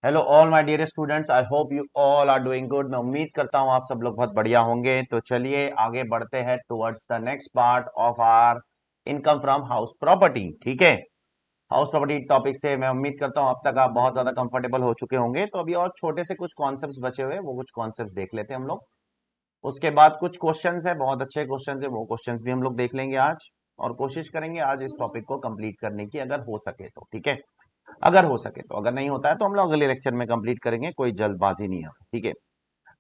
Hello all my dear students, I hope you all are doing good. मैं उम्मीद करता हूँ आप सब लोग बहुत बढ़िया होंगे। तो चलिए आगे बढ़ते हैं towards the next part of our income from house property. ठीक है, हाउस प्रॉपर्टी टॉपिक से मैं उम्मीद करता हूँ अब तक आप बहुत ज्यादा कंफर्टेबल हो चुके होंगे। तो अभी और छोटे से कुछ कॉन्सेप्ट्स बचे हुए हैं, वो कुछ कॉन्सेप्ट्स देख लेते हैं हम लोग। उसके बाद कुछ क्वेश्चंस है, बहुत अच्छे क्वेश्चंस है, वो क्वेश्चंस भी हम लोग देख लेंगे आज। और कोशिश करेंगे आज इस टॉपिक को कंप्लीट करने की, अगर हो सके तो। ठीक है, अगर हो सके तो, अगर नहीं होता है तो हम लोग अगले लेक्चर में कंप्लीट करेंगे, कोई जल्दबाजी नहीं है। ठीक है,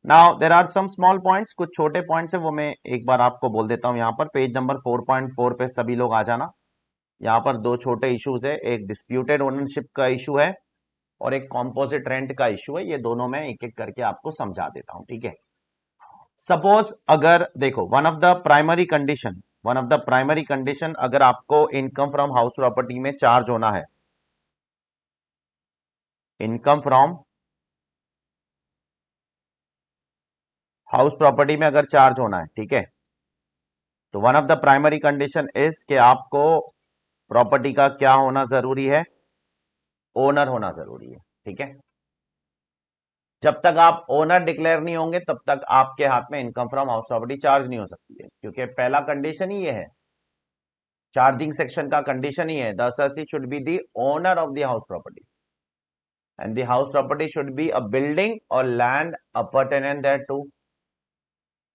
now there are some small points, कुछ छोटे पॉइंट्स है, वो मैं एक बार आपको बोल देता हूं। यहाँ पर पेज नंबर 4.4 पे सभी लोग आ जाना। यहाँ पर दो छोटे इश्यूज है, एक डिस्प्यूटेड ओनरशिप का इशू है और एक कॉम्पोजिट रेंट का इशू है। ये दोनों मैं एक एक करके आपको समझा देता हूं। ठीक है, सपोज अगर देखो, one of the primary condition अगर आपको इनकम फ्रॉम हाउस प्रॉपर्टी में चार्ज होना है, इनकम फ्रॉम हाउस प्रॉपर्टी में अगर चार्ज होना है, ठीक है, तो one of the primary condition is कि आपको प्रॉपर्टी का क्या होना जरूरी है, ओनर होना जरूरी है। ठीक है, जब तक आप ओनर डिक्लेयर नहीं होंगे तब तक आपके हाथ में income from house property charge नहीं हो सकती है, क्योंकि पहला कंडीशन ही ये है, चार्जिंग सेक्शन का कंडीशन ही है, the assessee should be the owner of the house property and the house property should be a building और लैंड अपरटेनेंट देयर टू।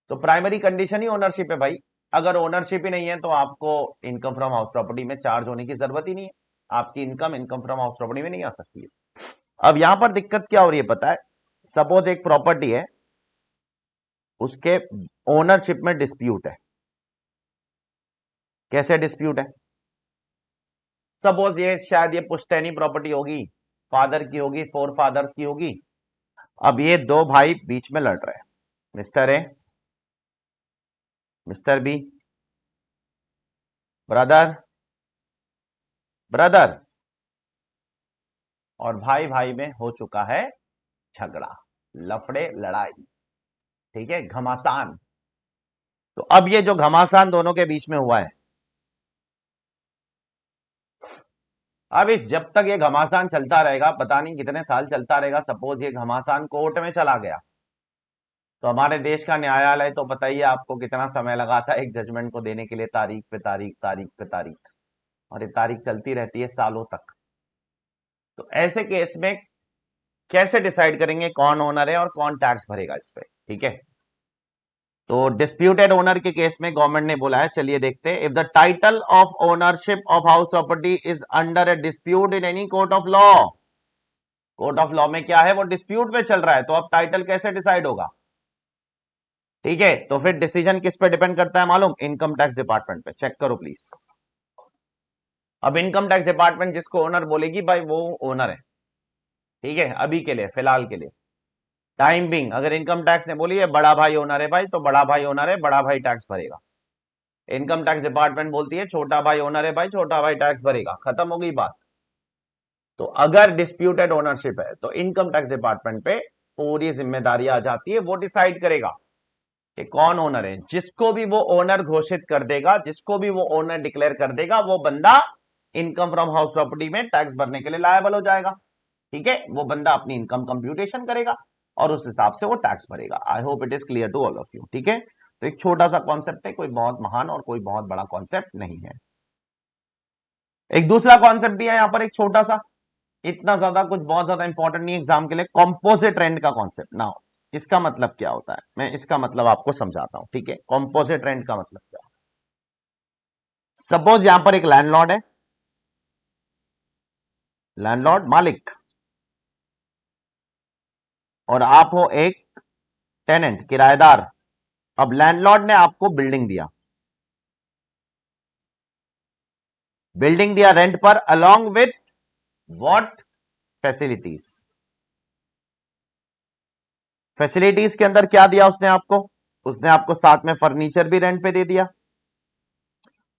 तो प्राइमरी कंडीशन ही ओनरशिप है भाई। अगर ओनरशिप ही नहीं है तो आपको इनकम फ्रॉम हाउस प्रॉपर्टी में चार्ज होने की जरूरत ही नहीं है। आपकी इनकम फ्रॉम हाउस प्रॉपर्टी में नहीं आ सकती है। अब यहां पर दिक्कत क्या हो रही है पता है, सपोज एक प्रॉपर्टी है, उसके ओनरशिप में डिस्प्यूट है। कैसे डिस्प्यूट है? सपोज ये शायद ये पुश्तैनी प्रॉपर्टी होगी, फादर की होगी, फोर फादर्स की होगी। अब ये दो भाई बीच में लड़ रहे हैं, mister A, mister B, brother brother, और भाई भाई में हो चुका है झगड़ा, लफड़े, लड़ाई। ठीक है, घमासान। तो अब ये जो घमासान दोनों के बीच में हुआ है, अब इस जब तक ये घमासान चलता रहेगा, पता नहीं कितने साल चलता रहेगा, सपोज ये घमासान कोर्ट में चला गया, तो हमारे देश का न्यायालय तो पता ही है आपको कितना समय लगाता है एक जजमेंट को देने के लिए, तारीख पे तारीख, तारीख पे तारीख, और ये तारीख चलती रहती है सालों तक। तो ऐसे केस में कैसे डिसाइड करेंगे कौन ओनर है और कौन टैक्स भरेगा इस पे? ठीक है, तो डिस्प्यूटेड ओनर के केस में गवर्नमेंट ने बोला है, चलिए देखते हैं, if the title of ownership of house property is under A dispute in any court of law. Court of law में क्या है, वो डिस्प्यूट में चल रहा है, तो अब टाइटल कैसे डिसाइड होगा? ठीक है, तो फिर डिसीजन किस पे डिपेंड करता है मालूम? इनकम टैक्स डिपार्टमेंट पे। चेक करो प्लीज। अब इनकम टैक्स डिपार्टमेंट जिसको ओनर बोलेगी भाई वो ओनर है। ठीक है, अभी के लिए, फिलहाल के लिए, टाइम बिंग, अगर इनकम टैक्स ने बोली है बड़ा भाई ओनर है भाई, तो बड़ा भाई ओनर है, बड़ा भाई टैक्स भरेगा। इनकम टैक्स डिपार्टमेंट बोलती है छोटा भाई ओनर है भाई, छोटा भाई टैक्स भरेगा, खत्म हो गई बात। तो अगर डिस्प्यूटेड ओनरशिप है तो इनकम टैक्स डिपार्टमेंट पे पूरी जिम्मेदारी आ जाती है, वो डिसाइड करेगा कि कौन ओनर है। जिसको भी वो ओनर घोषित कर देगा, जिसको भी वो ओनर डिक्लेयर कर देगा, वो बंदा इनकम फ्रॉम हाउस प्रॉपर्टी में टैक्स भरने के लिए लायबल हो जाएगा। ठीक है, वो बंदा अपनी इनकम कंप्यूटेशन करेगा और उस हिसाब से वो टैक्स भरेगा। I hope it is clear to all of you. ठीक है, तो एक छोटा सा कॉन्सेप्ट है, कोई बहुत महान और कोई बहुत बड़ा कॉन्सेप्ट नहीं है। एक दूसरा कॉन्सेप्ट भी है यहां पर, एक छोटा सा, इतना ज्यादा कुछ बहुत ज्यादा इंपॉर्टेंट नहीं एग्जाम के लिए, कॉम्पोजिट रेंट का कॉन्सेप्ट। ना, इसका मतलब क्या होता है, मैं इसका मतलब आपको समझाता हूं। ठीक है, कॉम्पोजिट रेंट का मतलब क्या? सपोज यहां पर एक लैंडलॉर्ड है, लैंडलॉर्ड मालिक, और आप हो एक टेनेंट, किराएदार। अब लैंडलॉर्ड ने आपको बिल्डिंग दिया, बिल्डिंग दिया रेंट पर, along with what? Facilities. Facilities के अंदर क्या दिया उसने आपको? उसने आपको साथ में फर्नीचर भी रेंट पे दे दिया,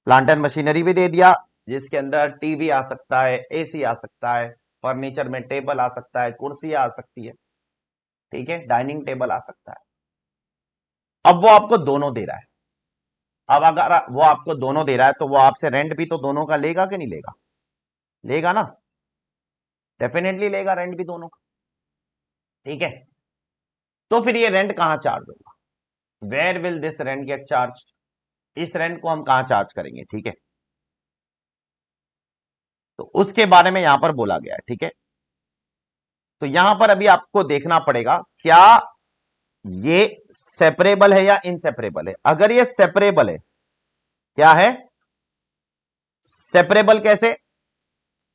प्लांट एंड मशीनरी भी दे दिया, जिसके अंदर टीवी आ सकता है, एसी आ सकता है, फर्नीचर में टेबल आ सकता है, कुर्सी आ सकती है, ठीक है, डाइनिंग टेबल आ सकता है। अब वो आपको दोनों दे रहा है। अब अगर वो आपको दोनों दे रहा है तो वो आपसे रेंट भी तो दोनों का लेगा कि नहीं लेगा? लेगा ना, डेफिनेटली लेगा रेंट भी दोनों का। ठीक है। तो फिर ये रेंट कहां चार्ज होगा? Where will this rent get charge? इस रेंट को हम कहां चार्ज करेंगे? ठीक है, तो उसके बारे में यहां पर बोला गया है। ठीक है, तो यहां पर अभी आपको देखना पड़ेगा क्या ये सेपरेबल है या इनसेपरेबल है। अगर ये सेपरेबल है, क्या है सेपरेबल? कैसे?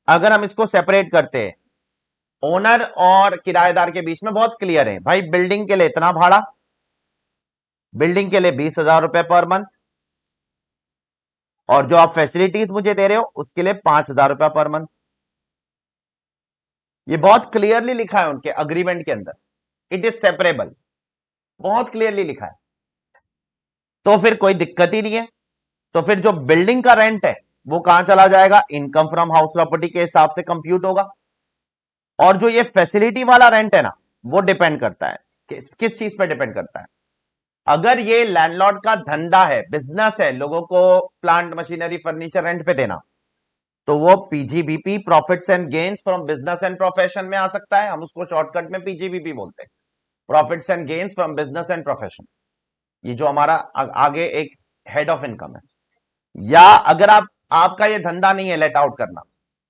अगर हम इसको सेपरेट करते हैं, ओनर और किराएदार के बीच में बहुत क्लियर है भाई, बिल्डिंग के लिए इतना भाड़ा, बिल्डिंग के लिए 20,000 रुपए पर मंथ, और जो आप फैसिलिटीज मुझे दे रहे हो उसके लिए 5,000 रुपए पर मंथ। ये बहुत क्लियरली लिखा है उनके अग्रीमेंट के अंदर, इट इज सेपरेबल, बहुत क्लियरली लिखा है। तो फिर कोई दिक्कत ही नहीं है। तो फिर जो बिल्डिंग का रेंट है वो कहां चला जाएगा? इनकम फ्रॉम हाउस प्रॉपर्टी के हिसाब से कंप्यूट होगा। और जो ये फैसिलिटी वाला रेंट है ना, वो डिपेंड करता है किस चीज पे डिपेंड करता है। अगर ये लैंडलॉर्ड का धंधा है, बिजनेस है, लोगों को प्लांट मशीनरी फर्नीचर रेंट पे देना, तो वो PGBP, profits and gains from business and profession में आ सकता है। हम उसको शॉर्टकट में पीजीबीपी बोलते हैं, profits and gains from business and profession. ये जो हमारा आगे एक हेड ऑफ इनकम है। या अगर आपका ये धंधा नहीं है लेट आउट करना,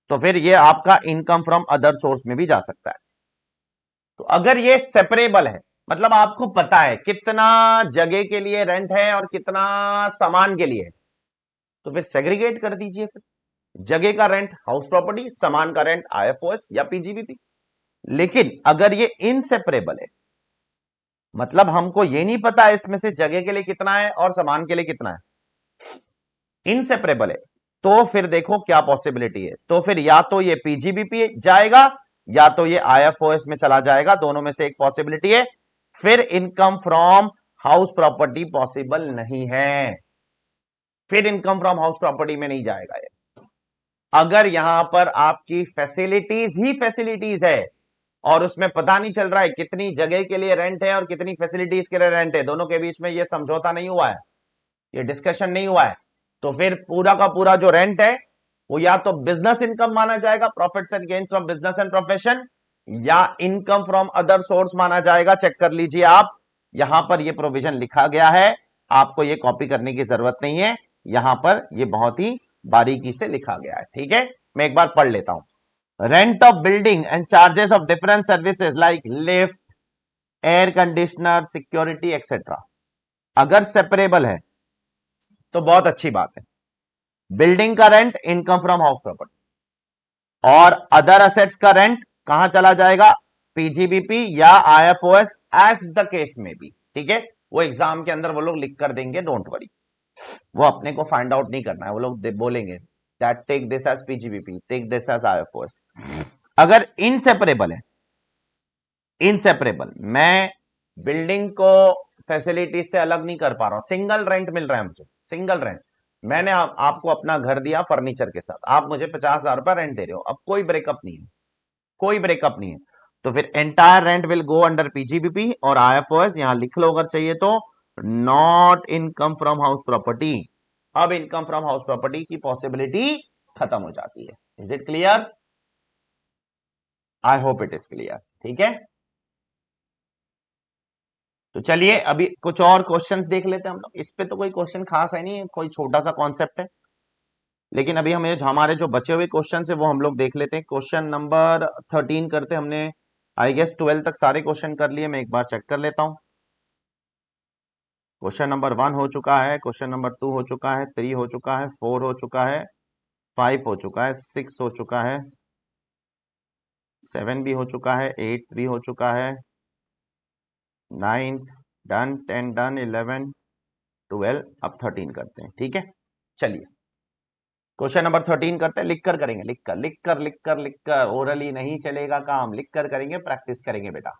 तो फिर ये आपका इनकम फ्रॉम अदर सोर्स में भी जा सकता है। तो अगर ये सेपरेबल है, मतलब आपको पता है कितना जगह के लिए रेंट है और कितना सामान के लिए है, तो फिर सेग्रीगेट कर दीजिए। फिर जगह का रेंट हाउस प्रॉपर्टी, सामान का रेंट आईएफओएस या पीजीबीपी। लेकिन अगर ये इनसेपरेबल है, मतलब हमको ये नहीं पता इसमें से जगह के लिए कितना है और सामान के लिए कितना है, इनसेपरेबल है, तो फिर देखो क्या पॉसिबिलिटी है। तो फिर या तो ये पीजीबीपी जाएगा या तो ये आईएफओएस में चला जाएगा, दोनों में से एक पॉसिबिलिटी है। फिर income from house property possible नहीं है, फिर इनकम फ्रॉम हाउस प्रॉपर्टी में नहीं जाएगा ये। अगर यहां पर आपकी फैसिलिटीज ही फैसिलिटीज है और उसमें पता नहीं चल रहा है कितनी जगह के लिए रेंट है और कितनी फैसिलिटीज के लिए रेंट है, दोनों के बीच में ये समझौता नहीं हुआ है, ये डिस्कशन नहीं हुआ है, तो फिर पूरा का पूरा जो रेंट है वो या तो बिजनेस इनकम माना जाएगा, profits and gains from business and profession, या इनकम फ्रॉम अदर सोर्स माना जाएगा। चेक कर लीजिए आप, यहां पर ये प्रोविजन लिखा गया है, आपको ये कॉपी करने की जरूरत नहीं है, यहां पर ये बहुत ही बारीकी से लिखा गया है। ठीक है, मैं एक बार पढ़ लेता हूं। Rent of building and charges of different services like lift, air conditioner, security etcetera, अगर सेपरेबल है तो बहुत अच्छी बात है। बिल्डिंग का rent income from house property, और अदर असेट्स का रेंट कहां चला जाएगा? पीजीबीपी या आईएफओएस, एज द केस में भी। ठीक है, वो एग्जाम के अंदर वो लोग लिख कर देंगे, डोंट वरी, वो अपने को फाइंड आउट नहीं करना है, वो लोग बोलेंगे that take this as PGBP, take this as IFOS. अगर इनसेपरेबल है, इनसेपरेबल, मैं बिल्डिंग को फैसिलिटी से अलग नहीं कर पा रहा हूं, सिंगल रेंट मिल रहा है मुझे, सिंगल रेंट, मैंने आपको अपना घर दिया फर्नीचर के साथ, आप मुझे 50,000 रुपया रेंट दे रहे हो, अब कोई ब्रेकअप नहीं है, कोई ब्रेकअप नहीं है, तो फिर entire rent will go under PGBP और आईएफओएस, यहां लिख लो अगर चाहिए तो, not income from house property. अब इनकम फ्रॉम हाउस प्रॉपर्टी की पॉसिबिलिटी खत्म हो जाती है। Is it clear? I hope it is clear. ठीक है, तो चलिए अभी कुछ और क्वेश्चंस देख लेते हैं हम लोग। इस पे तो कोई क्वेश्चन खास है नहीं, कोई छोटा सा कॉन्सेप्ट है, लेकिन अभी हमें हमारे जो बचे हुए क्वेश्चन है वो हम लोग देख लेते हैं। क्वेश्चन नंबर 13 करते हैं। हमने आई गेस 12 तक सारे क्वेश्चन कर लिए, मैं एक बार चेक कर लेता हूं। क्वेश्चन नंबर 1 हो चुका है, क्वेश्चन नंबर 2 हो चुका है, 3 हो चुका है, 4 हो चुका है, 5 हो चुका है, 6 हो चुका है, 7 भी हो चुका है, 8 भी हो चुका है, 9 डन, 10 डन, 11, 12, अब 13 करते हैं। ठीक है, चलिए क्वेश्चन नंबर 13 करते हैं। लिख कर करेंगे, लिख कर लिख कर लिख कर लिख कर, ओरली नहीं चलेगा काम, लिख कर करेंगे, प्रैक्टिस करेंगे बेटा,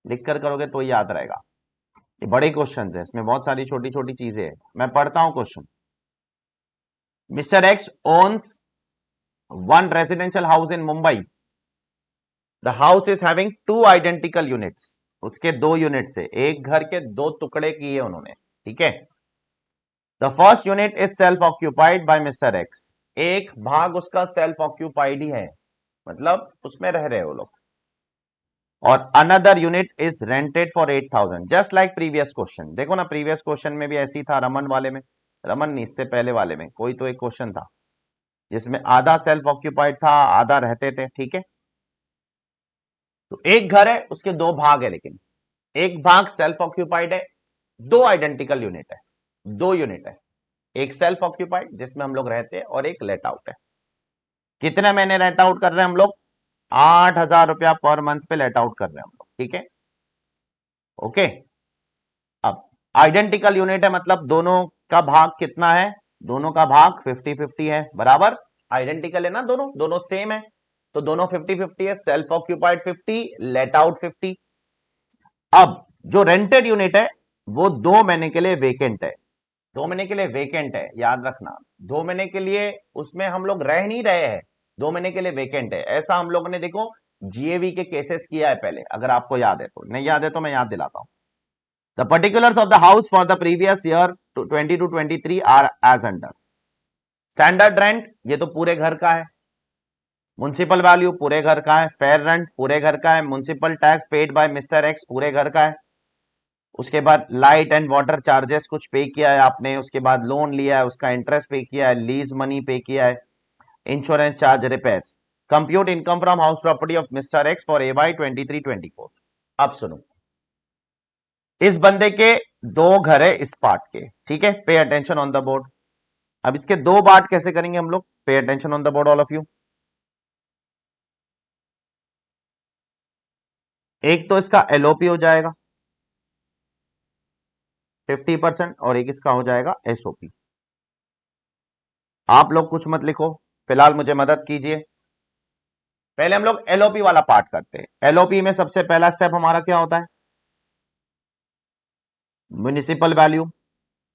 लिख कर करोगे तो याद रहेगा। ये बड़े क्वेश्चन है, इसमें बहुत सारी छोटी छोटी चीजें हैं। मैं पढ़ता हूं question. Mister X owns one residential house in Mumbai, the house is having two identical units, उसके दो यूनिट से, एक घर के दो टुकड़े किए उन्होंने। ठीक है, the first unit is self occupied by mister x, एक भाग उसका सेल्फ ऑक्यूपाइड ही है, मतलब उसमें रह रहे वो लोग। और another unit is rented for 8,000 just like previous question. देखो ना प्रीवियस क्वेश्चन में भी ऐसी था, रमन वाले में, रमन नहीं इससे पहले वाले में कोई तो एक क्वेश्चन था जिसमें आधा सेल्फ ऑक्यूपाइड था आधा रहते थे, ठीक है। तो एक घर है उसके दो भाग है, लेकिन एक भाग सेल्फ ऑक्यूपाइड है, दो आइडेंटिकल यूनिट है, दो यूनिट है, एक सेल्फ ऑक्यूपाइड जिसमें हम लोग रहते हैं और एक लेट आउट है। कितने महीने लेट आउट कर रहे हैं हम लोग? 8,000 रुपया पर मंथ पे लेट आउट कर रहे हैं हम लोग, ठीक है। ओके, अब आइडेंटिकल यूनिट है मतलब दोनों का भाग कितना है? दोनों का भाग 50-50 है, बराबर। आइडेंटिकल है ना, दोनों दोनों सेम है, तो दोनों 50-50 है। Self occupied 50, let out 50। अब जो रेंटेड यूनिट है वो 2 महीने के लिए वेकेंट है, 2 महीने के लिए वेकेंट है, याद रखना। 2 महीने के लिए उसमें हम लोग रह नहीं रहे हैं, 2 महीने के लिए वेकेंट है। ऐसा हम लोग ने देखो जीएवी के केसेस किया है पहले, अगर आपको याद है तो, नहीं याद है तो मैं याद दिलाता हूं। The particulars of the house for the previous year 20 to 23 are as under. Standard rent ये तो पूरे घर का है, म्युनिसिपल वैल्यू पूरे घर का है, फेयर रेंट पूरे घर का है, municipal tax paid by mister x पूरे घर का है। उसके बाद लाइट एंड वाटर चार्जेस कुछ पे किया है आपने, उसके बाद लोन लिया है उसका इंटरेस्ट पे किया है, लीज मनी पे किया है, insurance charge, repairs. Compute income from house property of mister x for AY 23-24। अब सुनो, इस बंदे के दो घर है इस पार्ट के, ठीक है। Pay attention on the board. अब इसके दो पार्ट कैसे करेंगे हम लोग? Pay attention on the board all of you. एक तो इसका एलओपी हो जाएगा 50% और एक इसका हो जाएगा एसओपी। आप लोग कुछ मत लिखो, फिलहाल मुझे मदद कीजिए। पहले हम लोग एलओपी वाला पार्ट करते हैं। एलओपी में सबसे पहला स्टेप हमारा क्या होता है? म्युनिसिपल वैल्यू,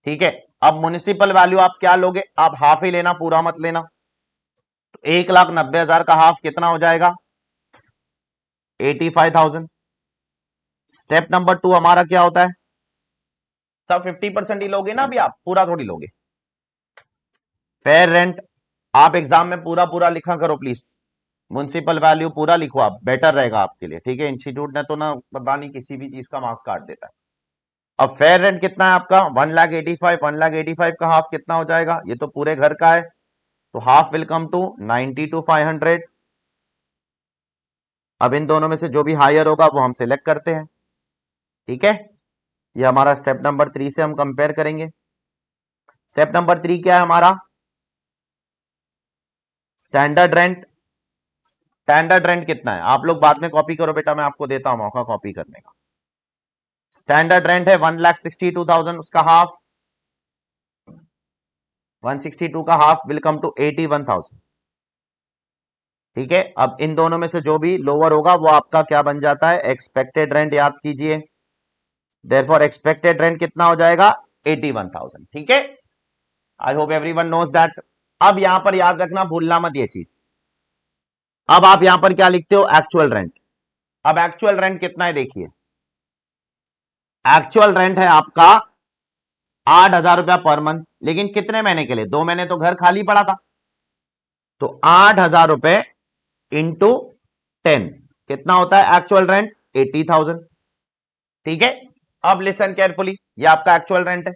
ठीक है। अब म्युनिसिपल वैल्यू आप क्या लोगे? आप हाफ ही लेना, पूरा मत लेना। तो 1,90,000 का हाफ कितना हो जाएगा? 85,000। स्टेप नंबर 2 हमारा क्या होता है? सब 50% ही लोगे ना अभी, आप पूरा थोड़ी लोगे। फेयर रेंट, आप एग्जाम में पूरा पूरा लिखा करो प्लीज। म्युनिसिपल वैल्यू पूरा लिखो आप, बेटर रहेगा आपके लिए, ठीक है। इंस्टीट्यूट ने तो ना पता नहीं किसी भी चीज का मार्क्स काट देता है। अब फेयर रेंट कितना है आपका? 1,85,000। 1,85,000 का हाफ कितना हो जाएगा? ये तो पूरे घर का है, तो हाफ विल कम टू 92,500। अब इन दोनों में से जो भी हायर होगा वो हम सिलेक्ट करते हैं, ठीक है। ये हमारा स्टेप नंबर 3 से हम कंपेयर करेंगे। स्टेप नंबर 3 क्या है हमारा? Standard rent. स्टैंडर्ड रेंट कितना है? आप लोग बाद में कॉपी करो बेटा, मैं आपको देता हूं मौका कॉपी करने का। स्टैंडर्ड रेंट है 1,62,000, उसका हाफ 162 का हाफ विल कम टू 81,000, ठीक है। अब इन दोनों में से जो भी लोअर होगा वो आपका क्या बन जाता है? एक्सपेक्टेड रेंट, याद कीजिए। देयरफॉर एक्सपेक्टेड रेंट कितना हो जाएगा? 81,000, ठीक है। I hope everyone knows that. अब यहां पर याद रखना, भूलना मत ये चीज। अब आप यहां पर क्या लिखते हो? Actual rent. अब एक्चुअल रेंट कितना है देखिए, एक्चुअल रेंट है आपका 8,000 रुपया पर मंथ, लेकिन कितने महीने के लिए? 2 महीने तो घर खाली पड़ा था, तो 8,000 रुपए इंटू 10 कितना होता है एक्चुअल रेंट? 80,000, ठीक है। अब लिसन केयरफुली, ये आपका एक्चुअल रेंट है,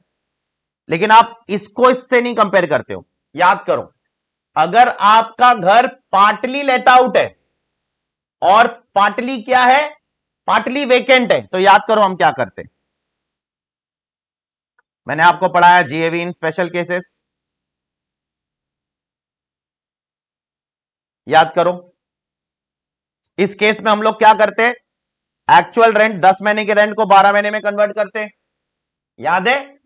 लेकिन आप इसको इससे नहीं कंपेयर करते हो। याद करो, अगर आपका घर पार्टली लेट आउट है और पार्टली क्या है? पार्टली वेकेंट है, तो याद करो हम क्या करते हैं। मैंने आपको पढ़ाया जीएवी इन स्पेशल केसेस, याद करो। इस केस में हम लोग क्या करते हैं? एक्चुअल रेंट 10 महीने के रेंट को 12 महीने में कन्वर्ट करते हैं, याद है।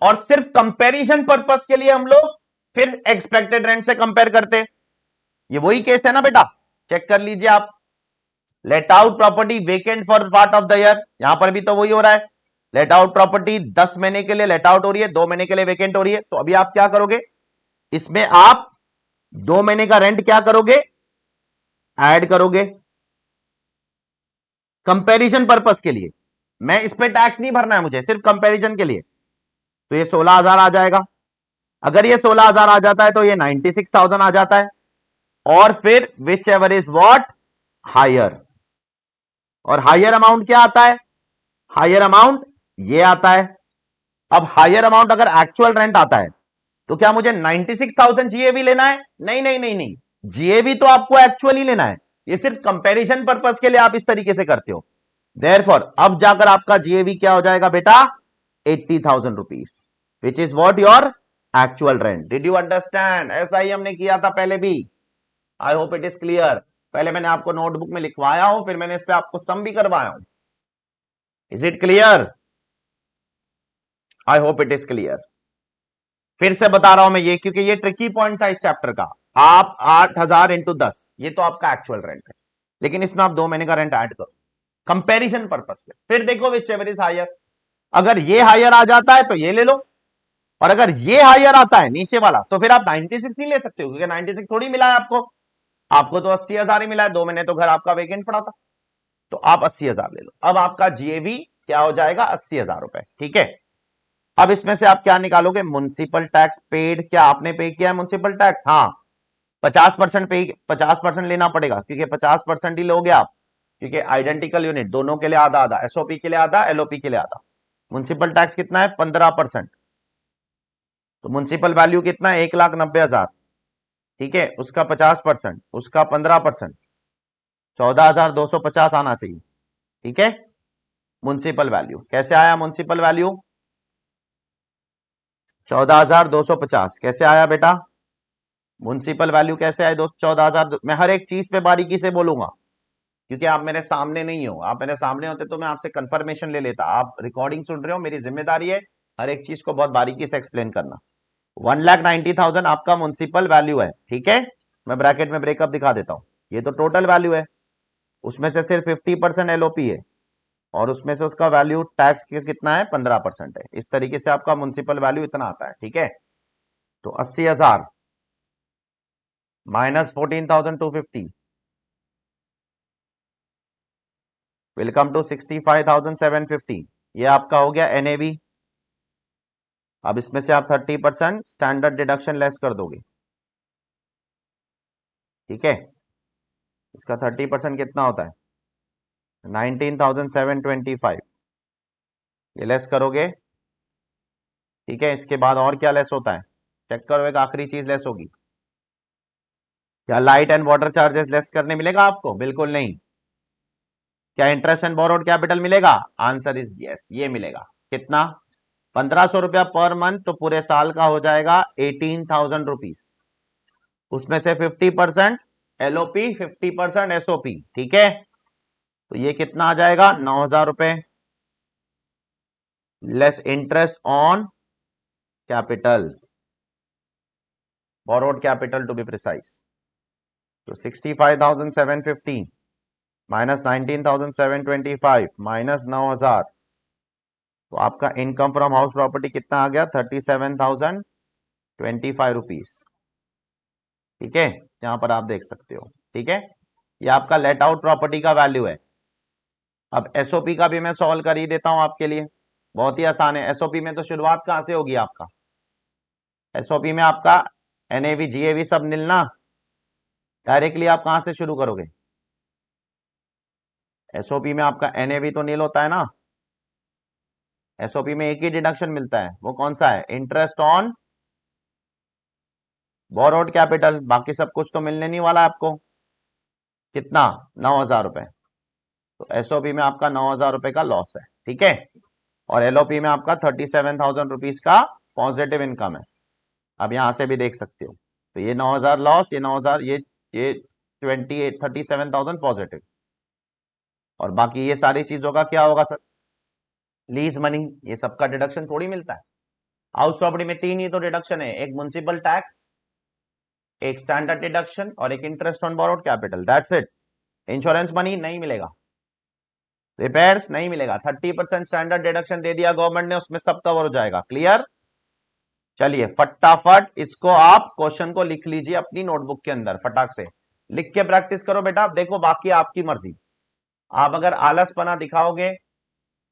और सिर्फ कंपैरिजन पर्पस के लिए हम लोग फिर एक्सपेक्टेड रेंट से कंपेयर करते हैं। ये वही केस है ना बेटा, चेक कर लीजिए आप। Late out property vacant for part of the year, यहां पर भी तो वही हो रहा है। लेट आउट प्रॉपर्टी 10 महीने के लिए लेट आउट हो रही है, 2 महीने के लिए वेकेंट हो रही है। तो अभी आप क्या करोगे? इसमें आप 2 महीने का रेंट क्या करोगे? ऐड करोगे कंपैरिजन पर्पस के लिए। मैं इस पे टैक्स नहीं भरना है मुझे, सिर्फ कंपैरिजन के लिए। तो ये 16,000 आ जाएगा। अगर ये 16,000 आ जाता है तो ये 96,000 आ जाता है। और फिर whichever is what higher, और हायर अमाउंट क्या आता है? हायर अमाउंट ये आता है। अब हायर अमाउंट अगर एक्चुअल रेंट आता है तो क्या मुझे 96,000 जीएवी लेना है? नहीं नहीं नहीं नहीं, जीएवी तो आपको एक्चुअली लेना है। ये सिर्फ कंपैरिजन पर्पस के लिए आप इस तरीके से करते हो। देयरफॉर अब जाकर आपका जीएवी क्या हो जाएगा बेटा? 80,000 rupees, which is what your actual rent. Did you understand? ऐसा ही हमने किया था पहले भी। आई होप इट इज क्लियर। पहले मैंने आपको नोटबुक में लिखवाया हूं, फिर मैंने इस पे आपको सम भी करवाया हूं। Is it clear? I hope it is clear. फिर से बता रहा हूं मैं ये, क्योंकि ये ट्रिकी पॉइंट था इस चैप्टर का। आप 8,000 इंटू 10, ये तो आपका एक्चुअल रेंट है, लेकिन इसमें आप 2 महीने का रेंट ऐड करो कंपैरिजन पर्पस में। फिर देखो विच एवर इज हायर। अगर ये हायर आ जाता है तो ये ले लो, और अगर ये हायर आता है नीचे वाला तो फिर आप 96 नहीं ले सकते हो, क्योंकि 96 थोड़ी मिला है आपको। आपको तो 80,000 ही मिला है, 2 महीने तो घर आपका वेकेंट पड़ा था, तो आप 80,000 ले लो। अब आपका जीएवी क्या हो जाएगा? 80,000 रुपए। ठीक है, अब इसमें से आप क्या निकालोगे? Municipal tax paid. क्या आपने पे किया है म्युनिसिपल टैक्स? हाँ, 50% पे, 50% लेना पड़ेगा, क्योंकि 50% ही लोगे आप, क्योंकि आइडेंटिकल यूनिट दोनों के लिए आधा आधा, एसओपी के लिए आधा, एलओपी के लिए आधा। म्युनिसिपल टैक्स कितना है? 15%। तो म्युनिसिपल वैल्यू कितना है? 1,90,000। ठीक है, उसका 50%, उसका 15%, 14,250 आना चाहिए। ठीक है, म्युनिसिपल वैल्यू कैसे आया? म्युनिसिपल वैल्यू 14,250 कैसे आया बेटा? म्युनिसिपल वैल्यू कैसे आए? 14,000। मैं हर एक चीज पे बारीकी से बोलूंगा, क्योंकि आप मेरे सामने नहीं हो। आप मेरे सामने होते तो मैं आपसे कंफर्मेशन ले लेता। आप रिकॉर्डिंग सुन रहे हो, मेरी जिम्मेदारी है हर एक चीज को बहुत बारीकी से एक्सप्लेन करना। 1,90,000 आपका म्युनिसिपल वैल्यू है। ठीक है, मैं ब्रैकेट में ब्रेकअप दिखा देता हूं। ये तो टोटल वैल्यू है, उसमें से सिर्फ 50% एलओपी है, और उसमें से उसका वैल्यू टैक्स कितना है? 15% है। इस तरीके से आपका म्युनिसिपल वैल्यू इतना आता है। ठीक है, तो 80,000 माइनस 14,250 विल कम टू 65,750। ये आपका हो गया एनएवी। अब इसमें से आप 30% स्टैंडर्ड डिडक्शन लेस कर दोगे। ठीक है, इसका 30% कितना होता है? 19,725। ये लेस करोगे। ठीक है, इसके बाद और क्या लेस होता है? चेक करो, एक आखिरी चीज लेस होगी। क्या light and water charges less करने मिलेगा आपको? बिल्कुल नहीं। क्या इंटरेस्ट एंड बोरोड कैपिटल मिलेगा? आंसर इज यस, ये मिलेगा। कितना? 1,500 रुपया पर मंथ, तो पूरे साल का हो जाएगा 18,000 रुपीज। उसमें से 50% एलओपी, 50% एसओपी। ठीक है, तो ये कितना आ जाएगा? 9,000 रुपए less interest on capital, borrowed capital to be precise. तो 65,750 माइनस 19,725 माइनस 9,000, तो आपका इनकम फ्रॉम हाउस प्रॉपर्टी कितना आ गया? 37,025 रुपीज। ठीक है, यहां पर आप देख सकते हो। ठीक है, ये आपका लेट आउट प्रॉपर्टी का वैल्यू है। अब एसओपी का भी मैं सॉल्व कर ही देता हूं आपके लिए, बहुत ही आसान है। एसओपी में तो शुरुआत कहां से होगी आपका? एसओपी में आपका एनएवी जीएवी सब मिलना, डायरेक्टली आप कहां से शुरू करोगे? एसओपी में आपका एनएवी तो नील होता है ना। एसओपी में एक ही डिडक्शन मिलता है, वो कौन सा है? Interest on borrowed capital. बाकी सब कुछ तो मिलने नहीं वाला आपको। कितना? 9,000 रुपए। तो एसओपी में आपका 9,000 रुपए का लॉस है। ठीक है, और एलओपी में आपका 37,000 रुपीज का पॉजिटिव इनकम है। अब यहां से भी देख सकते हो, तो ये 9,000 लॉस, ये 9,000, ये 37,000 पॉजिटिव, और बाकी ये सारी चीजों का क्या होगा सर? लीज मनी, ये सबका डिडक्शन थोड़ी मिलता है। हाउस प्रॉपर्टी में 3 ही तो डिडक्शन है, एक म्युनिसिपल टैक्स, एक स्टैंडर्ड डिडक्शन, और एक interest on borrowed capital. That's it. Insurance money नहीं मिलेगा, रिपेयर्स नहीं मिलेगा। 30% स्टैंडर्ड डिडक्शन दे दिया गवर्नमेंट ने, उसमें सब कवर हो जाएगा। क्लियर? चलिए फटाफट इसको आप क्वेश्चन को लिख लीजिए अपनी नोटबुक के अंदर, फटाक से लिख के प्रैक्टिस करो बेटा। देखो बाकी आपकी मर्जी, आप अगर आलसपना दिखाओगे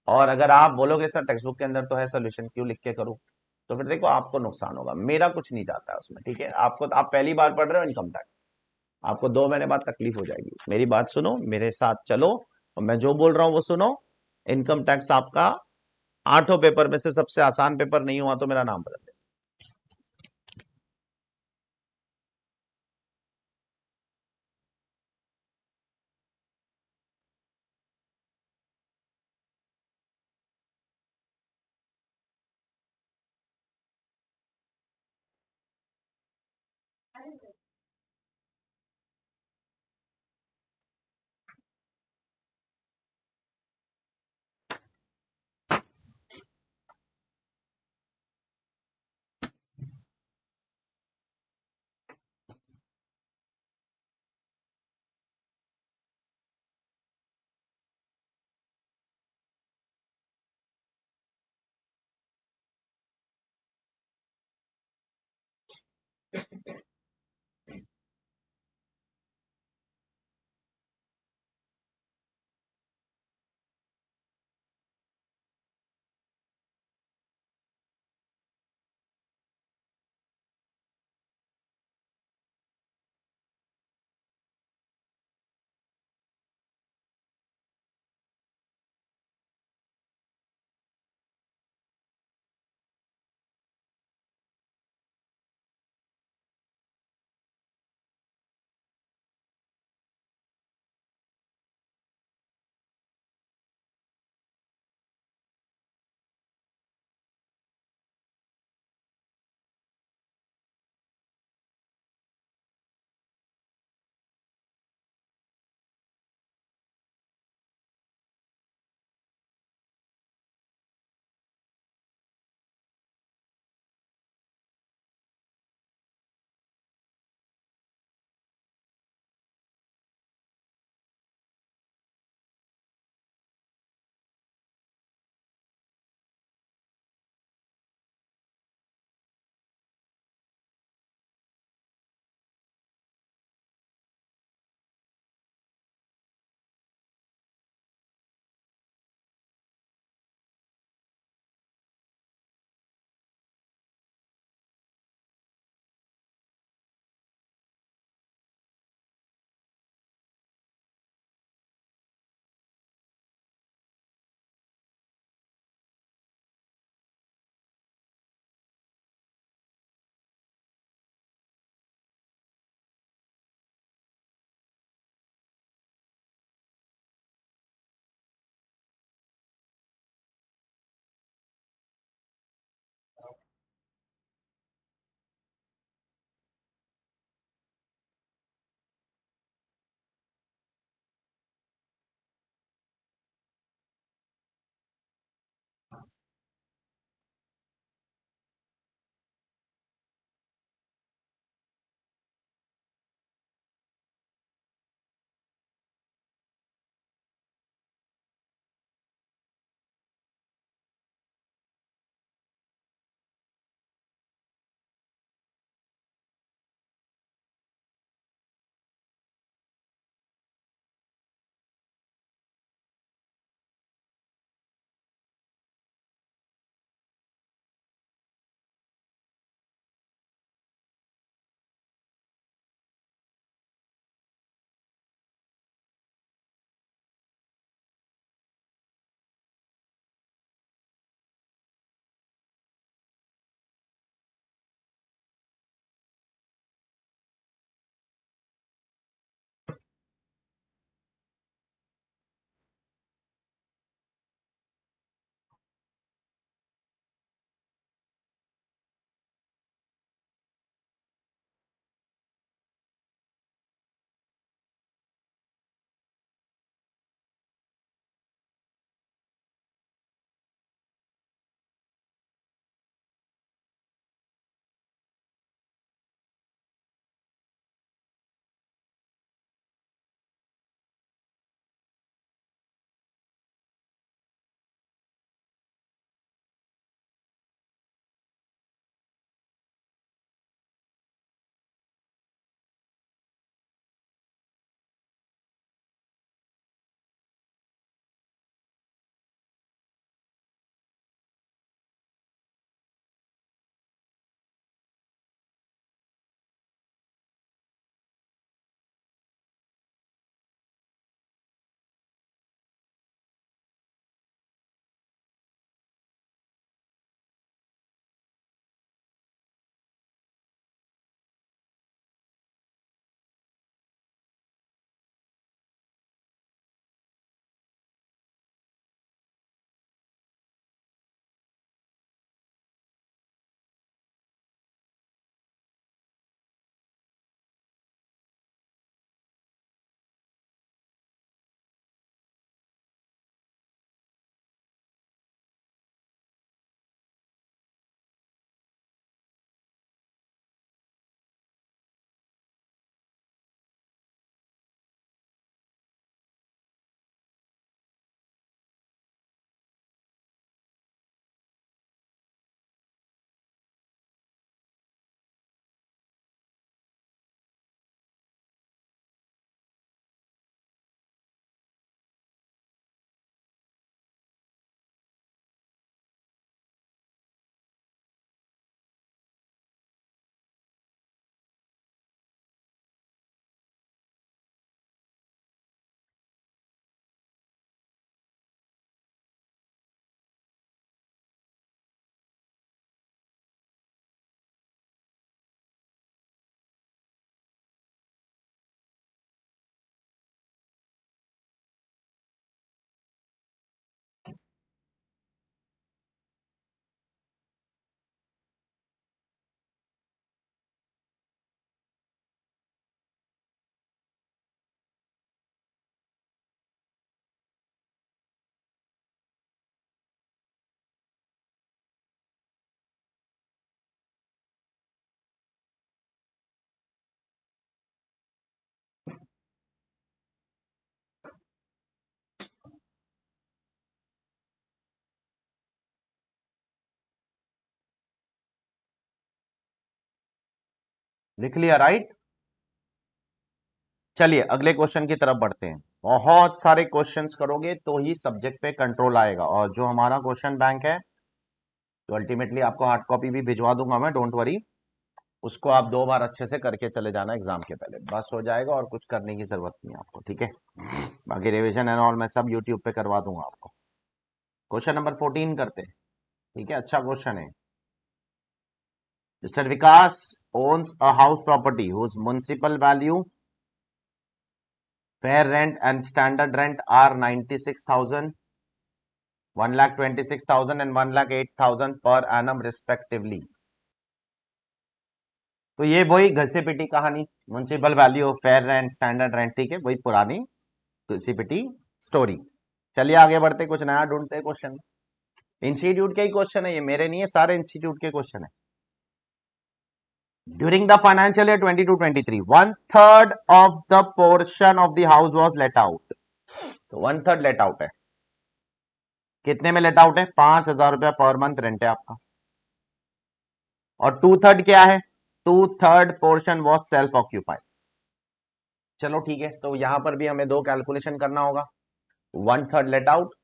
और अगर आप बोलोगे सर टेक्स्ट बुक के अंदर तो है सोल्यूशन, क्यों लिख के करूं, तो फिर देखो आपको नुकसान होगा, मेरा कुछ नहीं जाता है उसमें। ठीक है, आपको, आप पहली बार पढ़ रहे हो इनकम टैक्स, आपको 2 महीने बाद तकलीफ हो जाएगी। मेरी बात सुनो, मेरे साथ चलो, और मैं जो बोल रहा हूं वो सुनो। इनकम टैक्स आपका 8 पेपर में से सबसे आसान पेपर नहीं हुआ तो मेरा नाम बदल दे। लिख लिया राइट। चलिए अगले क्वेश्चन की तरफ बढ़ते हैं। बहुत सारे क्वेश्चंस करोगे तो ही सब्जेक्ट पे कंट्रोल आएगा, और जो हमारा क्वेश्चन बैंक है तो अल्टीमेटली आपको हार्ड कॉपी भी भिजवा दूंगा मैं, डोंट वरी। उसको आप 2 बार अच्छे से करके चले जाना एग्जाम के पहले, बस हो जाएगा और कुछ करने की जरूरत नहीं है आपको, ठीक है। बाकी रिवीजन एंड ऑल मैं सब यूट्यूब पे करवा दूंगा आपको। क्वेश्चन नंबर 14 करते हैं, ठीक है, अच्छा क्वेश्चन है। Mister Vikas owns a house property whose municipal value, fair rent and standard rent are 96,000, 1,26,000 and 1,08,000 per annum respectively। तो ये वही घसे पिटी कहानी, municipal value, fair rent, standard rent, ठीक है, वही पुरानी घसी पिटी स्टोरी। चलिए आगे बढ़ते, कुछ नया ढूंढते हैं क्वेश्चन। इंस्टीट्यूट के ही क्वेश्चन है ये, मेरे नहीं है, सारे इंस्टीट्यूट के क्वेश्चन है। During the financial year 22-23, 1/3 of the portion of the house was let out। तो 1/3 let out है, कितने में लेट आउट है? 5,000 रुपया पर मंथ रेंट है आपका। और 2/3 क्या है? 2/3 पोर्शन वॉज सेल्फ ऑक्यूपाइड। चलो ठीक है, तो यहां पर भी हमें 2 कैलकुलेशन करना होगा, 1/3 let out,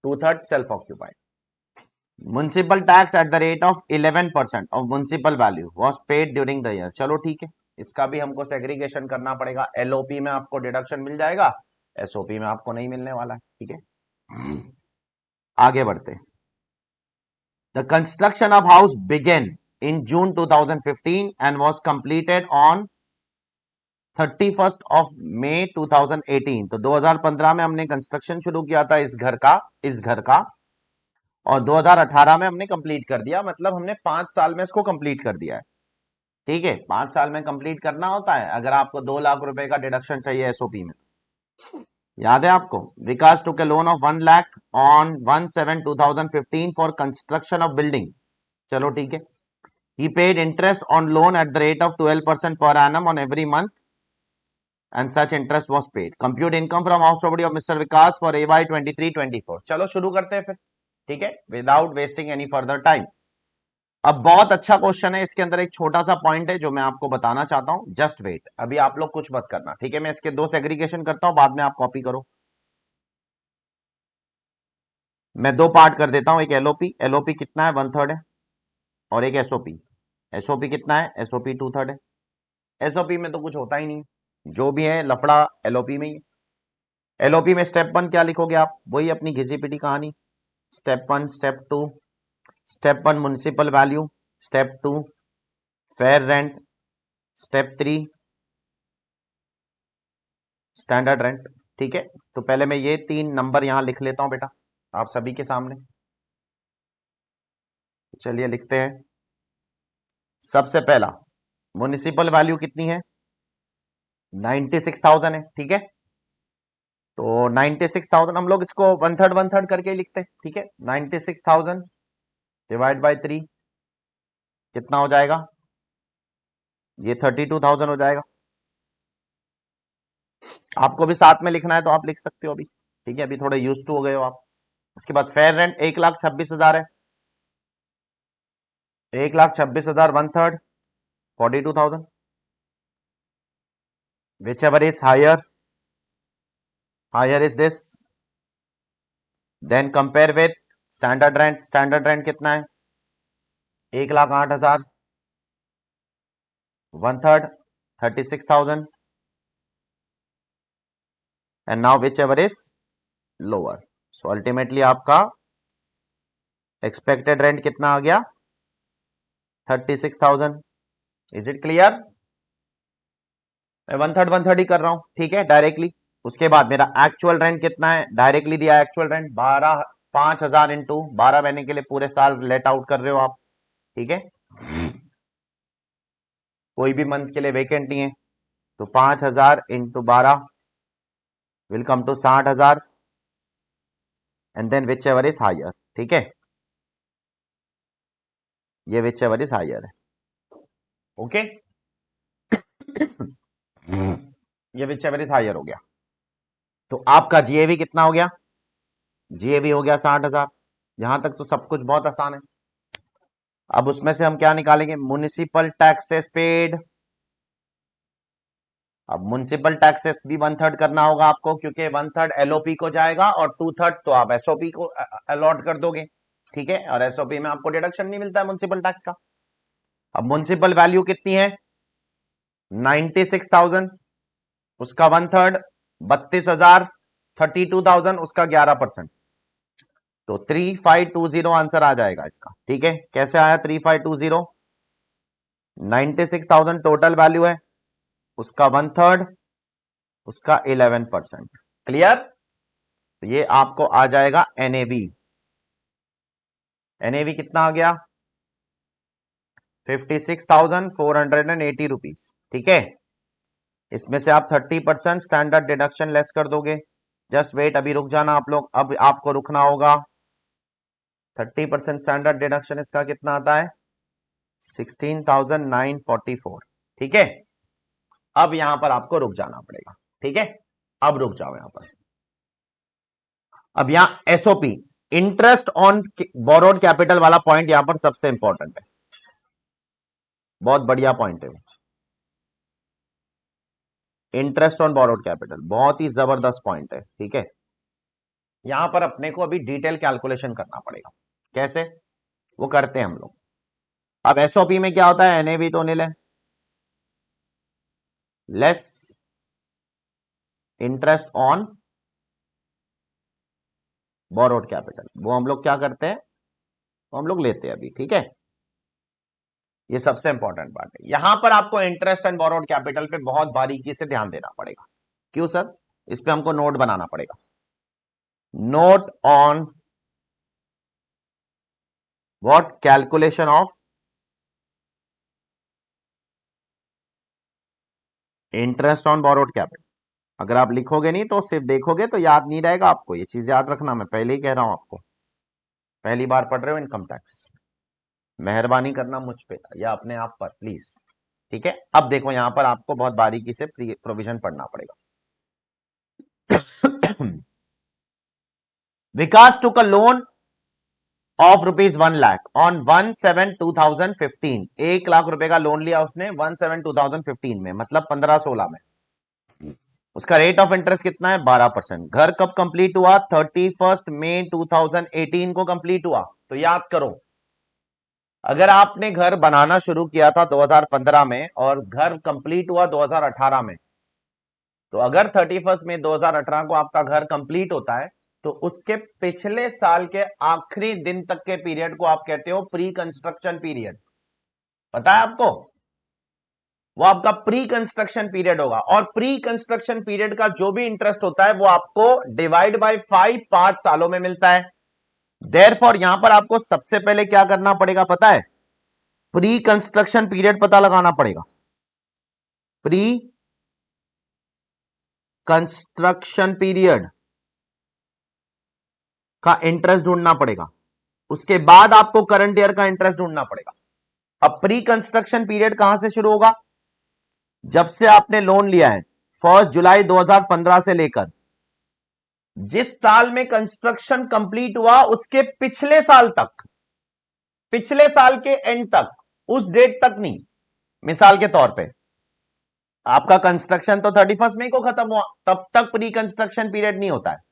2/3 self occupied. Municipal tax at the rate of 11% of municipal value was paid during the year. चलो ठीक है, इसका भी हमको सेग्रीगेशन करना पड़ेगा। एलओपी में आपको डिडक्शन मिल जाएगा, एसओपी में आपको नहीं मिलने वाला है, ठीक है। आगे बढ़ते, the construction of house began in June 2015 and was completed on 31st of May 2018। तो 2015 में हमने कंस्ट्रक्शन शुरू किया था इस घर का, और 2018 में हमने कंप्लीट कर दिया, मतलब हमने 5 साल में इसको कंप्लीट कर दिया है, ठीक है। 5 साल में कंप्लीट करना होता है अगर आपको 2 लाख रुपए का डिडक्शन चाहिए एसओपी में। याद है आपको? Vikas took a loan of 1 lakh on 1/7/2015 for construction of building. चलो ठीक है, he paid interest on loan at the rate of 12% per annum on every month and such interest was paid। compute income from house property of Mr. Vikas for AY 23-24। चलो शुरू करते हैं फिर, ठीक है, without wasting any further time. अब बहुत अच्छा क्वेश्चन है, इसके अंदर एक छोटा सा पॉइंट है जो मैं आपको बताना चाहता हूं, जस्ट वेट, अभी आप लोग कुछ मत करना, ठीक है। मैं इसके 2 सेग्रीगेशन करता हूं, बाद में आप कॉपी करो। मैं 2 पार्ट कर देता हूं, एक एलओपी, एलओपी कितना है? 1/3 है, और एक एसओपी, एसओपी कितना है? एसओपी 2/3 है। एसओपी में तो कुछ होता ही नहीं, जो भी है लफड़ा एलओपी में ही। एलओपी में स्टेप 1 क्या लिखोगे आप? वही अपनी घिसी पिटी कहानी, step 1, step 2। Step 1 municipal value, step 2 fair rent, step 3 standard rent, ठीक है। तो पहले मैं ये 3 नंबर यहां लिख लेता हूं बेटा आप सभी के सामने। चलिए लिखते हैं। सबसे पहला म्युनिसिपल वैल्यू कितनी है? 96,000 है, ठीक है। तो 96,000 हम लोग इसको 1/3 करके ही लिखते हैं, ठीक है। 96,000 डिवाइड बाय 3 कितना हो जाएगा? ये 32,000 हो जाएगा। आपको भी साथ में लिखना है तो आप लिख सकते हो अभी, ठीक है, अभी थोड़े यूज टू हो गए हो आप। उसके बाद फेयर रेंट 1,26,000 है, 1,26,000 1/3 42,000, whichever is higher is this. Then compare with standard rent, standard rent कितना है? 1,08,000 1/3 36,000, and now whichever is lower. So ultimately आपका एक्सपेक्टेड रेंट कितना आ गया? 36,000। Is it clear? मैं 1/3 ही कर रहा हूं, ठीक है, डायरेक्टली। उसके बाद मेरा एक्चुअल रेंट कितना है? डायरेक्टली दिया एक्चुअल रेंट 5,000 इंटू 12 महीने के लिए पूरे साल लेट आउट कर रहे हो आप, ठीक है। कोई भी मंथ के लिए वेकेंट नहीं है, तो 5,000 into 12 will come to 60,000, and then whichever is higher, ठीक है। ये विच एवर इज हायर है, ओके। ये विच एवर इज हायर हो गया। तो आपका जीएवी कितना हो गया? जीएवी हो गया 60,000। यहां तक तो सब कुछ बहुत आसान है। अब उसमें से हम क्या निकालेंगे, म्युनिसिपल टैक्सेस पेड। अब म्युनिसिपल टैक्सेस भी 1/3 करना होगा आपको, क्योंकि 1/3 एलओपी को जाएगा और 2/3 तो आप एसओपी को अलॉट कर दोगे, ठीक है। और एसओपी में आपको डिडक्शन नहीं मिलता है म्युनिसिपल टैक्स का। अब म्युनिसिपल वैल्यू कितनी है, 96,000, उसका 1/3 32,000, 32,000 उसका 11%, तो 3520 आंसर आ जाएगा इसका, ठीक है। कैसे आया 3520, 96,000 टोटल वैल्यू है, उसका 1/3, उसका 11%। क्लियर। तो ये आपको आ जाएगा एनएवी। एनएवी कितना आ गया, 56,480 रुपीज, ठीक है। इसमें से आप 30% स्टैंडर्ड डिडक्शन लेस कर दोगे। जस्ट वेट, अभी रुक जाना आप लोग, अब आपको रुकना होगा। 30% स्टैंडर्ड डिडक्शन इसका कितना आता है, 16,944, ठीक है। अब यहां पर आपको रुक जाना पड़ेगा, ठीक है। अब रुक जाओ यहां पर। अब यहां SOP, interest on borrowed capital वाला पॉइंट यहां पर सबसे इंपॉर्टेंट है, बहुत बढ़िया पॉइंट है। इंटरेस्ट ऑन बोरोड कैपिटल बहुत ही जबरदस्त पॉइंट है, ठीक है। यहां पर अपने को अभी डिटेल कैलकुलेशन करना पड़ेगा। कैसे, वो करते हैं हम लोग। अब एसओपी में क्या होता है, एनएवी तो निल है, less interest on borrowed capital, वो हम लोग क्या करते हैं, वो हम लोग लेते हैं अभी, ठीक है। ये सबसे इंपॉर्टेंट बात है। यहां पर आपको इंटरेस्ट एंड बोरोड कैपिटल पे बहुत बारीकी से ध्यान देना पड़ेगा। क्यों सर, इस पे हमको नोट बनाना पड़ेगा। Note on what, calculation of interest on borrowed capital. अगर आप लिखोगे नहीं तो सिर्फ देखोगे तो याद नहीं रहेगा आपको, ये चीज याद रखना, मैं पहले ही कह रहा हूं आपको। पहली बार पढ़ रहे हो इनकम टैक्स, मेहरबानी करना मुझ पे या अपने आप पर प्लीज, ठीक है। अब देखो यहां पर आपको बहुत बारीकी से प्रोविजन पढ़ना पड़ेगा। विकास टुक अ लोन ऑफ ₹1,00,000 ऑन 1/7/2015, 1 लाख रुपए का लोन लिया उसने 1/7/2015 में, मतलब 15-16 में। उसका रेट ऑफ इंटरेस्ट कितना है, 12%। घर कब कंप्लीट हुआ, 31 मई 2018 को कंप्लीट हुआ। तो याद करो, अगर आपने घर बनाना शुरू किया था 2015 में और घर कंप्लीट हुआ 2018 में, तो अगर 31 मई 2018 को आपका घर कंप्लीट होता है तो उसके पिछले साल के आखिरी दिन तक के पीरियड को आप कहते हो प्री कंस्ट्रक्शन पीरियड। पता है आपको, वो आपका प्री कंस्ट्रक्शन पीरियड होगा। और प्री कंस्ट्रक्शन पीरियड का जो भी इंटरेस्ट होता है वो आपको डिवाइड बाय 5 5 सालों में मिलता है। देयरफॉर यहां पर आपको सबसे पहले क्या करना पड़ेगा पता है, प्री कंस्ट्रक्शन पीरियड पता लगाना पड़ेगा। प्री कंस्ट्रक्शन पीरियड का इंटरेस्ट ढूंढना पड़ेगा, उसके बाद आपको करंट ईयर का इंटरेस्ट ढूंढना पड़ेगा। अब प्री कंस्ट्रक्शन पीरियड कहां से शुरू होगा, जब से आपने लोन लिया है 1 जुलाई 2015 से लेकर जिस साल में कंस्ट्रक्शन कंप्लीट हुआ उसके पिछले साल तक, पिछले साल के एंड तक, उस डेट तक नहीं। मिसाल के तौर पे आपका कंस्ट्रक्शन तो 31 मई को खत्म हुआ, तब तक प्री कंस्ट्रक्शन पीरियड नहीं होता है।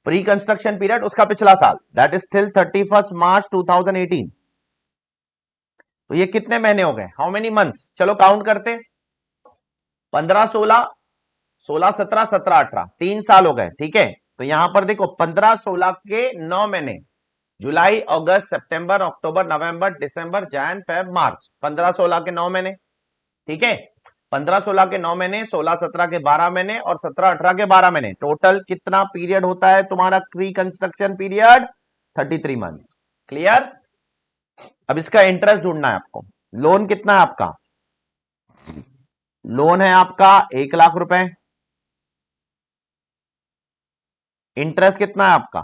प्री कंस्ट्रक्शन पीरियड उसका पिछला साल, दैट इज टिल 31 मार्च 2018। तो ये कितने महीने हो गए, हाउ मेनी मंथ्स, चलो काउंट करते। 15 16 16 17 17 18, 3 साल हो गए, ठीक है। तो यहां पर देखो 15 16 के 9 महीने, जुलाई अगस्त सितंबर अक्टूबर नवंबर दिसंबर जैन फेब मार्च, 15 16 के 9 महीने, ठीक है। 15 16 के 9 महीने, 16 17 के 12 महीने और 17 18 के 12 महीने, टोटल कितना पीरियड होता है तुम्हारा pre construction period, 33 months. Clear. अब इसका इंटरेस्ट ढूंढना है आपको। लोन कितना है आपका, लोन है आपका 1 लाख रुपए, इंटरेस्ट कितना है आपका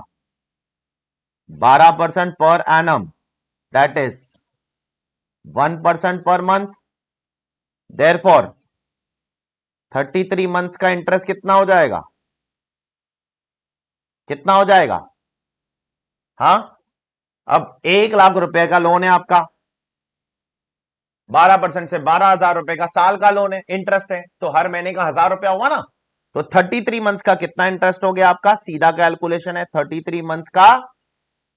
12% per annum, that is 1% per month. Therefore 33 months का इंटरेस्ट कितना हो जाएगा, कितना हो जाएगा, हाँ। अब 1 लाख रुपए का लोन है आपका, 12% से 12,000 रुपए का साल का लोन है, इंटरेस्ट है, तो हर महीने का 1,000 रुपया हुआ ना। तो 33 मंथ्स का कितना इंटरेस्ट हो गया आपका, सीधा कैलकुलेशन है, 33 मंथ्स का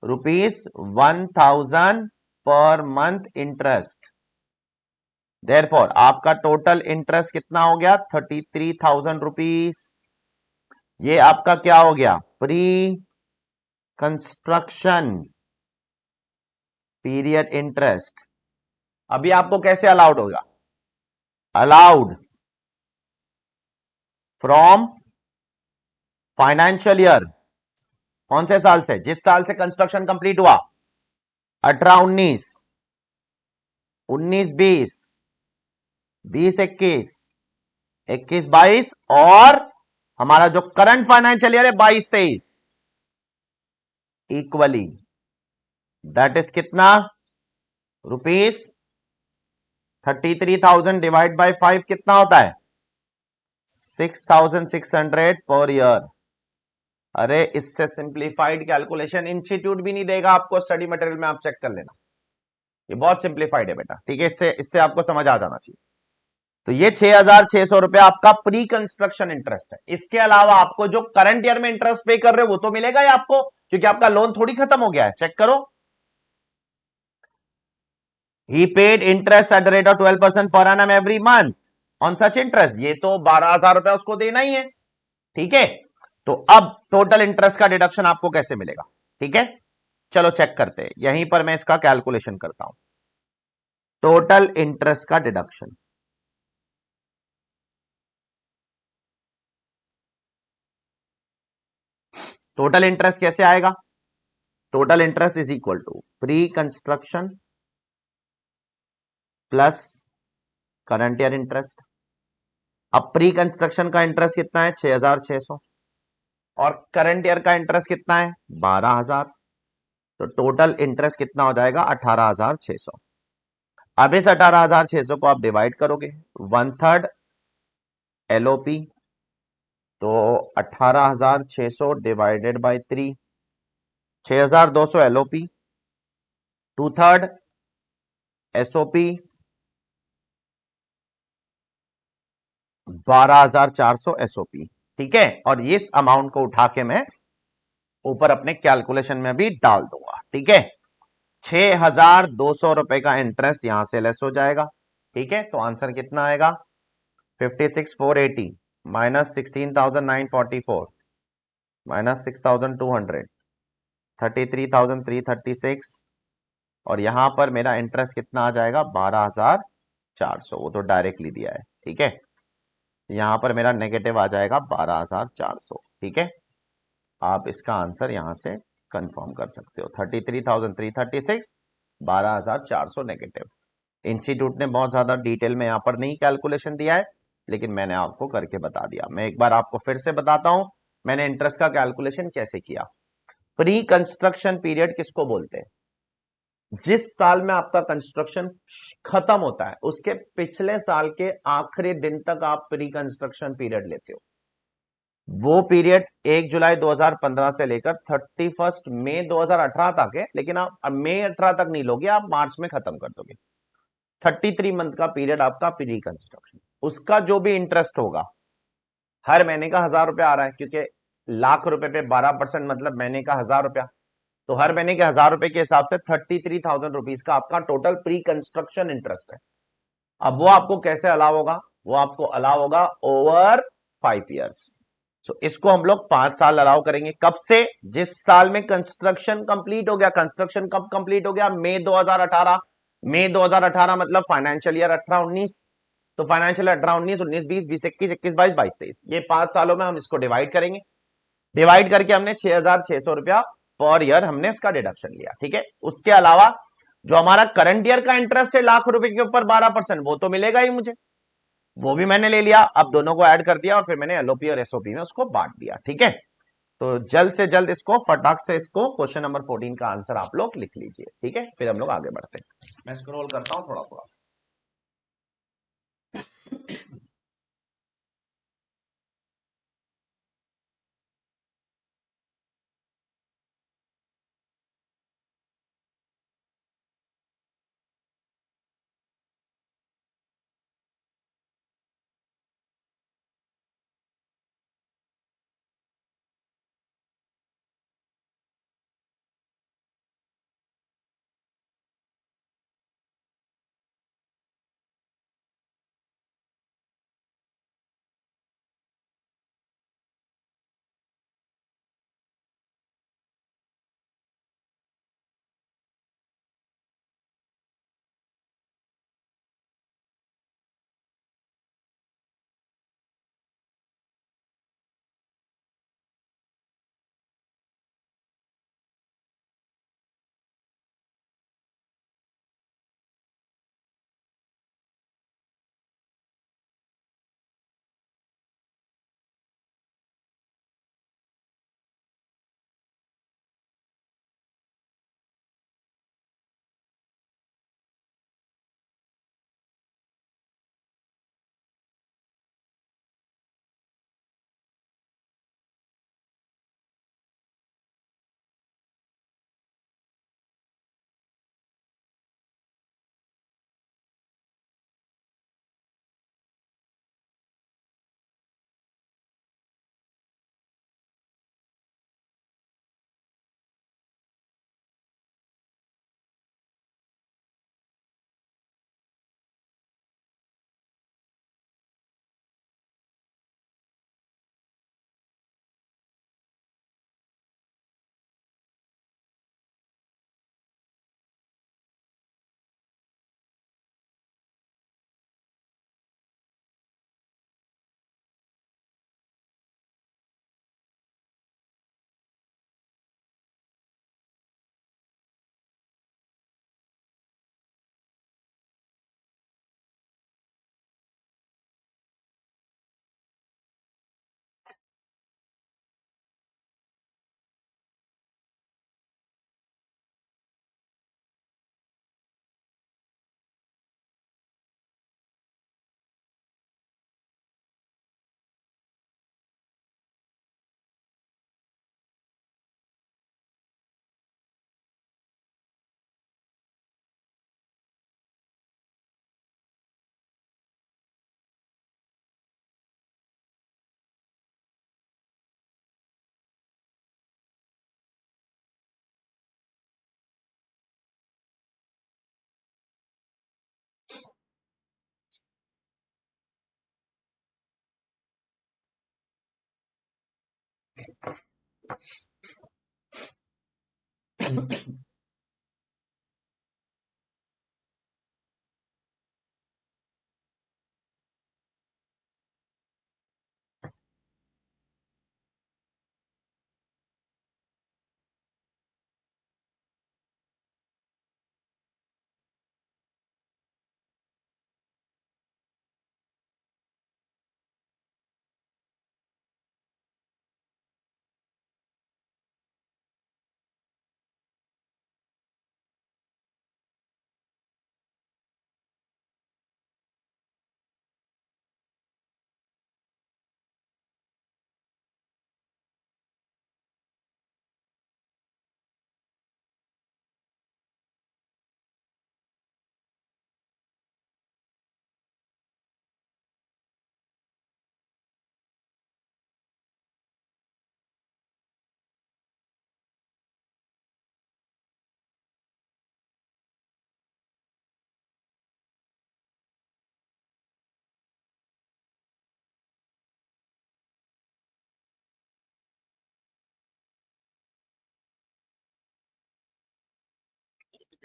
₹1,000 पर मंथ इंटरेस्ट। देयरफॉर आपका टोटल इंटरेस्ट कितना हो गया, ₹33,000। ये आपका क्या हो गया, प्री कंस्ट्रक्शन पीरियड इंटरेस्ट। अभी आपको कैसे अलाउड होगा, अलाउड फ्रॉम फाइनेंशियल ईयर, कौन से साल से, जिस साल से कंस्ट्रक्शन कंप्लीट हुआ, 18-19, 19-20, 20-21, 21-22, और हमारा जो करंट फाइनेंशियल ईयर है 22-23, इक्वली, दैट इज कितना, ₹33,000 डिवाइड बाय 5 कितना होता है, 6,600 पर ईयर। अरे इससे सिंप्लीफाइड कैलकुलेशन इंस्टीट्यूट भी नहीं देगा आपको, स्टडी मटेरियल में आप चेक कर लेना, ये बहुत सिंप्लीफाइड है बेटा, ठीक है, इससे इससे आपको समझ आ जाना चाहिए। तो ये 6,600 रुपया आपका प्री कंस्ट्रक्शन इंटरेस्ट है। इसके अलावा आपको जो करंट ईयर में इंटरेस्ट पे कर रहे हो वो तो मिलेगा ही आपको, क्योंकि आपका लोन थोड़ी खत्म हो गया है, चेक करो। He paid interest at the rate of 12% per annum every month on such interest, ये तो 12,000 रुपया उसको देना ही है, ठीक है। तो अब टोटल इंटरेस्ट का डिडक्शन आपको कैसे मिलेगा, ठीक है, चलो चेक करते हैं, यहीं पर मैं इसका कैलकुलेशन करता हूं, टोटल इंटरेस्ट का डिडक्शन। टोटल इंटरेस्ट कैसे आएगा, total interest is equal to pre construction plus current year interest. अब प्री कंस्ट्रक्शन का इंटरेस्ट कितना है, 6,600, और करंट ईयर का इंटरेस्ट कितना है, 12,000, तो टोटल इंटरेस्ट कितना हो जाएगा, 18,600। अब इस 18,600 को आप डिवाइड करोगे, 1/3 एलओपी, तो 18,600 divided by 3, 6,200 LOP, 2/3 SOP, 12,400 SOP, ठीक है। और इस अमाउंट को उठा के मैं ऊपर अपने कैलकुलेशन में भी डाल दूंगा, ठीक है। 6,200 रुपए का इंटरेस्ट यहां से लेस हो जाएगा, ठीक है। तो आंसर कितना आएगा, 56,480 माइनस 16,944 माइनस 6,200, 33,336, और यहां पर मेरा इंटरेस्ट कितना आ जाएगा, 12,400, वो तो डायरेक्टली दिया है, ठीक है। यहां पर मेरा नेगेटिव आ जाएगा 12,400, ठीक है। आप इसका आंसर यहां से कंफर्म कर सकते हो, 33,336, 12,400 नेगेटिव। इंस्टीट्यूट ने बहुत ज्यादा डिटेल में यहां पर नहीं कैलकुलेशन दिया है, लेकिन मैंने आपको करके बता दिया। मैं एक बार आपको फिर से बताता हूं मैंने इंटरेस्ट का कैलकुलेशन कैसे किया। प्री कंस्ट्रक्शन पीरियड किसको बोलते हैं, जिस साल में आपका कंस्ट्रक्शन खत्म होता है उसके पिछले साल के आखिरी दिन तक आप प्री कंस्ट्रक्शन पीरियड लेते हो। वो पीरियड 1 जुलाई 2015 से लेकर 31 मई 2018 तक है, लेकिन आप अब मई 18 तक नहीं लोगे, आप मार्च में खत्म कर दोगे। 33 मंथ का पीरियड आपका प्री कंस्ट्रक्शन, उसका जो भी इंटरेस्ट होगा, हर महीने का 1,000 रुपया आ रहा है, क्योंकि लाख रुपए पे 12% मतलब महीने का 1,000 रुपया, तो हर महीने के 1,000 रुपए के हिसाब से 33,000 रुपीज का आपका टोटल प्री कंस्ट्रक्शन इंटरेस्ट है। अब वो आपको कैसे अलाउ होगा, वो आपको अलाउ होगा ओवर 5 ईयर्स। सो इसको हम लोग 5 साल अलाउ करेंगे, कब से, जिस साल में कंस्ट्रक्शन कंप्लीट हो गया। कंस्ट्रक्शन कब कंप्लीट हो गया, मई 2018, मई 2018 मतलब फाइनेंशियल ईयर 18-19, तो फाइनेंशियल 18-19, 19-20, 20-21, 21-22, 22-23, ये 5 सालों में हम इसको डिवाइड करेंगे। डिवाइड करके हमने 6,600 रुपया पर ईयर हमने इसका डिडक्शन लिया, ठीक है। उसके अलावा जो हमारा करंट ईयर का इंटरेस्ट है लाख रुपए के ऊपर 12%, वो तो मिलेगा ही मुझे, वो भी मैंने ले लिया। अब दोनों को ऐड कर दिया और फिर मैंने एलओपी और एसओपी में उसको बांट दिया, ठीक है। तो जल्द से जल्द इसको फटाक से इसको क्वेश्चन नंबर 14 का आंसर आप लोग लिख लीजिए, ठीक है, फिर हम लोग आगे बढ़ते हैं। मैं स्क्रॉल करता हूं थोड़ा थोड़ा।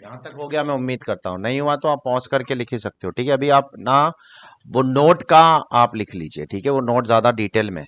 यहाँ तक हो गया, मैं उम्मीद करता हूँ। नहीं हुआ तो आप पॉज करके लिख ही सकते हो, ठीक है। अभी आप ना वो नोट का आप लिख लीजिए, ठीक है, वो नोट ज्यादा डिटेल में।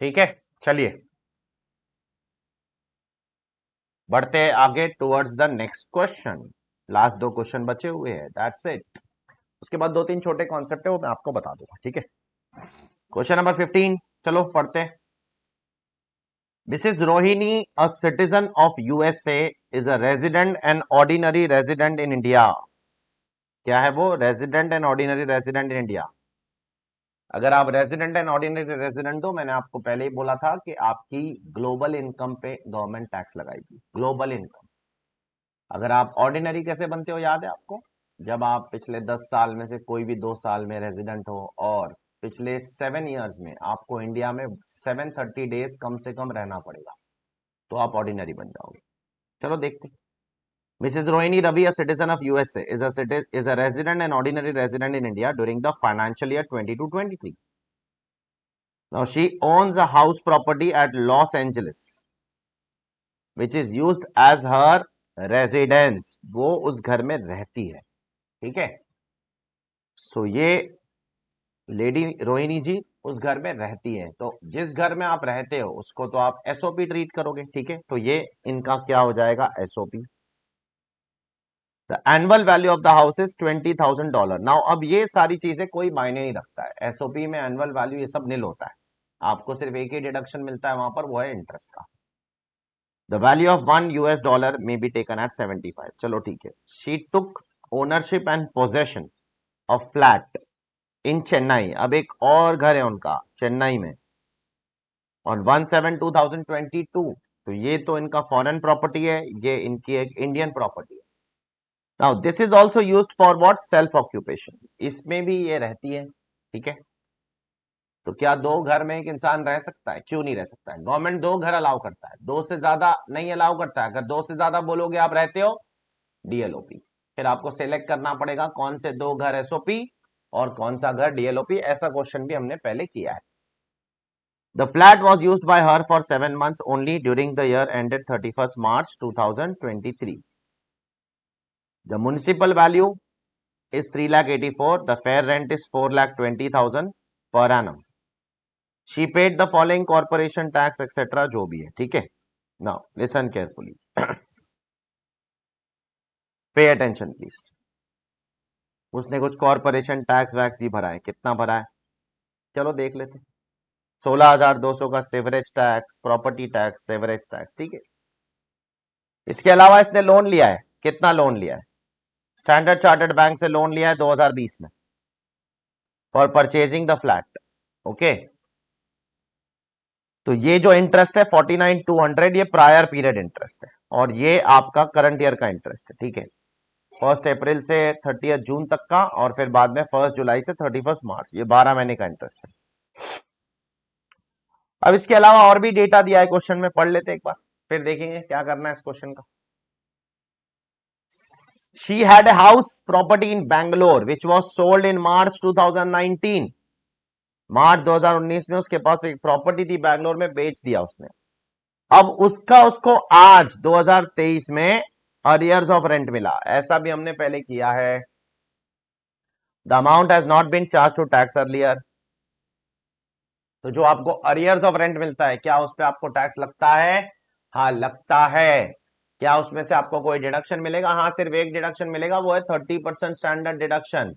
ठीक है, चलिए बढ़ते हैं आगे towards the next question. Last दो क्वेश्चन बचे हुए हैं, दैट्स इट। उसके बाद दो तीन छोटे कॉन्सेप्ट है, वो मैं आपको बता दूंगा, ठीक है। क्वेश्चन नंबर 15, चलो पढ़ते हैं। Mrs. Rohini, a citizen of USA, is a resident and ordinary resident in India. क्या है वो? Resident and ordinary resident in India. अगर आप रेजिडेंट एंड ऑर्डिनरी रेजिडेंट हो, मैंने आपको पहले ही बोला था कि आपकी ग्लोबल इनकम पे गवर्नमेंट टैक्स लगाएगी, ग्लोबल इनकम। अगर आप ऑर्डिनरी कैसे बनते हो, याद है आपको? जब आप पिछले 10 साल में से कोई भी 2 साल में रेजिडेंट हो और पिछले 7 ईयर्स में आपको इंडिया में 730 डेज कम से कम रहना पड़ेगा, तो आप ऑर्डिनरी बन जाओगे। चलो देखते। Mrs. Rohini Ravi, a citizen of USA, is a resident and ordinary resident in India during the financial year 22-23. Now she owns a house property at Los Angeles, which is used as her residence. वो उस घर में रहती है, ठीक है। सो ये lady Rohini जी उस घर में रहती है, तो जिस घर में आप रहते हो उसको तो आप एसओपी ट्रीट करोगे, ठीक है। तो ये इनका क्या हो जाएगा? SOP. The annual value of the house is $20,000। Now अब ये सारी चीजें कोई मायने नहीं रखता है, एसओपी में एनुअल वैल्यू ये सब निल होता है। आपको सिर्फ एक ही डिडक्शन मिलता है वहां पर, वो है इंटरेस्ट का। The value of $1 may be taken at 75। चलो ठीक है। She took ownership and possession of flat in Chennai. अब एक और घर है उनका चेन्नई में, और 1/7/2022। तो ये तो इनका फॉरेन प्रॉपर्टी है, ये इनकी एक इंडियन प्रॉपर्टी है। Now this is also used for what? Self occupation. इसमें भी ये रहती है, ठीक है। तो क्या दो घर में एक इंसान रह सकता है? क्यों नहीं रह सकता है? गवर्नमेंट दो घर अलाउ करता है, दो से ज्यादा नहीं अलाउ करता है। अगर दो से ज्यादा बोलोगे आप रहते हो, डीएलओपी। फिर आपको सेलेक्ट करना पड़ेगा कौन से दो घर एसओपी और कौन सा घर डीएलओपी। ऐसा क्वेश्चन भी हमने पहले किया है। The flat was used by her for 7 months only during the year ended 31st March 2023. The municipal value is 3,84,000. The fair rent is 4,20,000 per annum. She paid the following corporation tax etc. जो भी है, ठीक है। Now listen carefully. Pay attention please. उसने कुछ corporation tax wax भी भरा है, कितना भरा है? चलो देख लेते। 16,200 का sewerage tax, property tax, sewerage tax, ठीक है। इसके अलावा इसने लोन लिया है, कितना लोन लिया है? स्टैंडर्ड चार्टर्ड बैंक से लोन लिया है 2020 में for purchasing the flat, okay. तो ये जो इंटरेस्ट है 49,200, ये प्रायर पीरियड इंटरेस्ट है, और ये आपका करंट ईयर का इंटरेस्ट है, ठीक है। 1 अप्रैल से 30 जून तक का, और फिर बाद में 1 जुलाई से 31 मार्च, ये 12 महीने का इंटरेस्ट है। अब इसके अलावा और भी डेटा दिया है क्वेश्चन में, पढ़ लेते एक बार, फिर देखेंगे क्या करना है इस क्वेश्चन का। She had a house property in Bangalore which was sold in March 2019. मार्च 2019 में उसके पास एक प्रॉपर्टी थी बैंगलोर में, बेच दिया उसने। अब उसको आज 2023 में अरियर्स ऑफ रेंट मिला। ऐसा भी हमने पहले किया है। The amount has not been charge to tax earlier. तो जो आपको अरियर्स ऑफ रेंट मिलता है, क्या उस पर आपको टैक्स लगता है? हाँ लगता है। क्या उसमें से आपको कोई डिडक्शन मिलेगा? हाँ, सिर्फ एक डिडक्शन मिलेगा, वो है 30% स्टैंडर्ड डिडक्शन।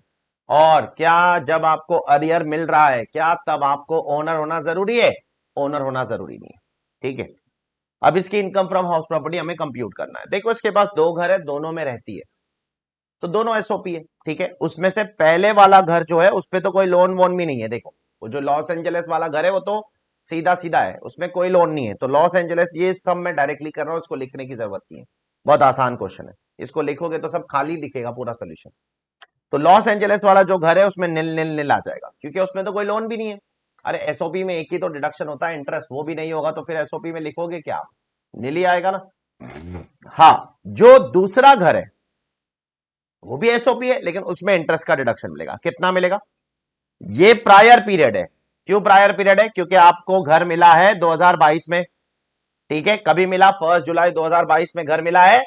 और क्या जब आपको अरियर मिल रहा है, क्या तब आपको ओनर होना जरूरी है? ओनर होना जरूरी नहीं है, ठीक है। अब इसकी इनकम फ्रॉम हाउस प्रॉपर्टी हमें कंप्यूट करना है। देखो इसके पास दो घर है, दोनों में रहती है, तो दोनों एसओपी है, ठीक है। उसमें से पहले वाला घर जो है उस पर तो कोई लोन वोन भी नहीं है। देखो वो जो लॉस एंजलिस वाला घर है वो तो सीधा सीधा है, उसमें कोई लोन नहीं है। तो लॉस एंजलिस, ये सब मैं डायरेक्टली कर रहा हूं, इसको लिखने की जरूरत नहीं है, बहुत आसान क्वेश्चन है। इसको लिखोगे तो सब खाली दिखेगा पूरा सोल्यूशन। तो लॉस एंजलिस वाला जो घर है उसमें निल निल निल आ जाएगा, क्योंकि उसमें तो कोई लोन भी नहीं है। अरे एसओपी में एक ही तो डिडक्शन होता है, इंटरेस्ट, वो भी नहीं होगा तो फिर एसओपी में लिखोगे क्या? निल ही आएगा ना। हाँ, जो दूसरा घर है वो भी एसओपी है, लेकिन उसमें इंटरेस्ट का डिडक्शन मिलेगा। कितना मिलेगा? ये प्रायर पीरियड है। क्यों प्रायर पीरियड है? क्योंकि आपको घर मिला है 2022 में, ठीक है। कभी मिला? 1 जुलाई 2022 में घर मिला है,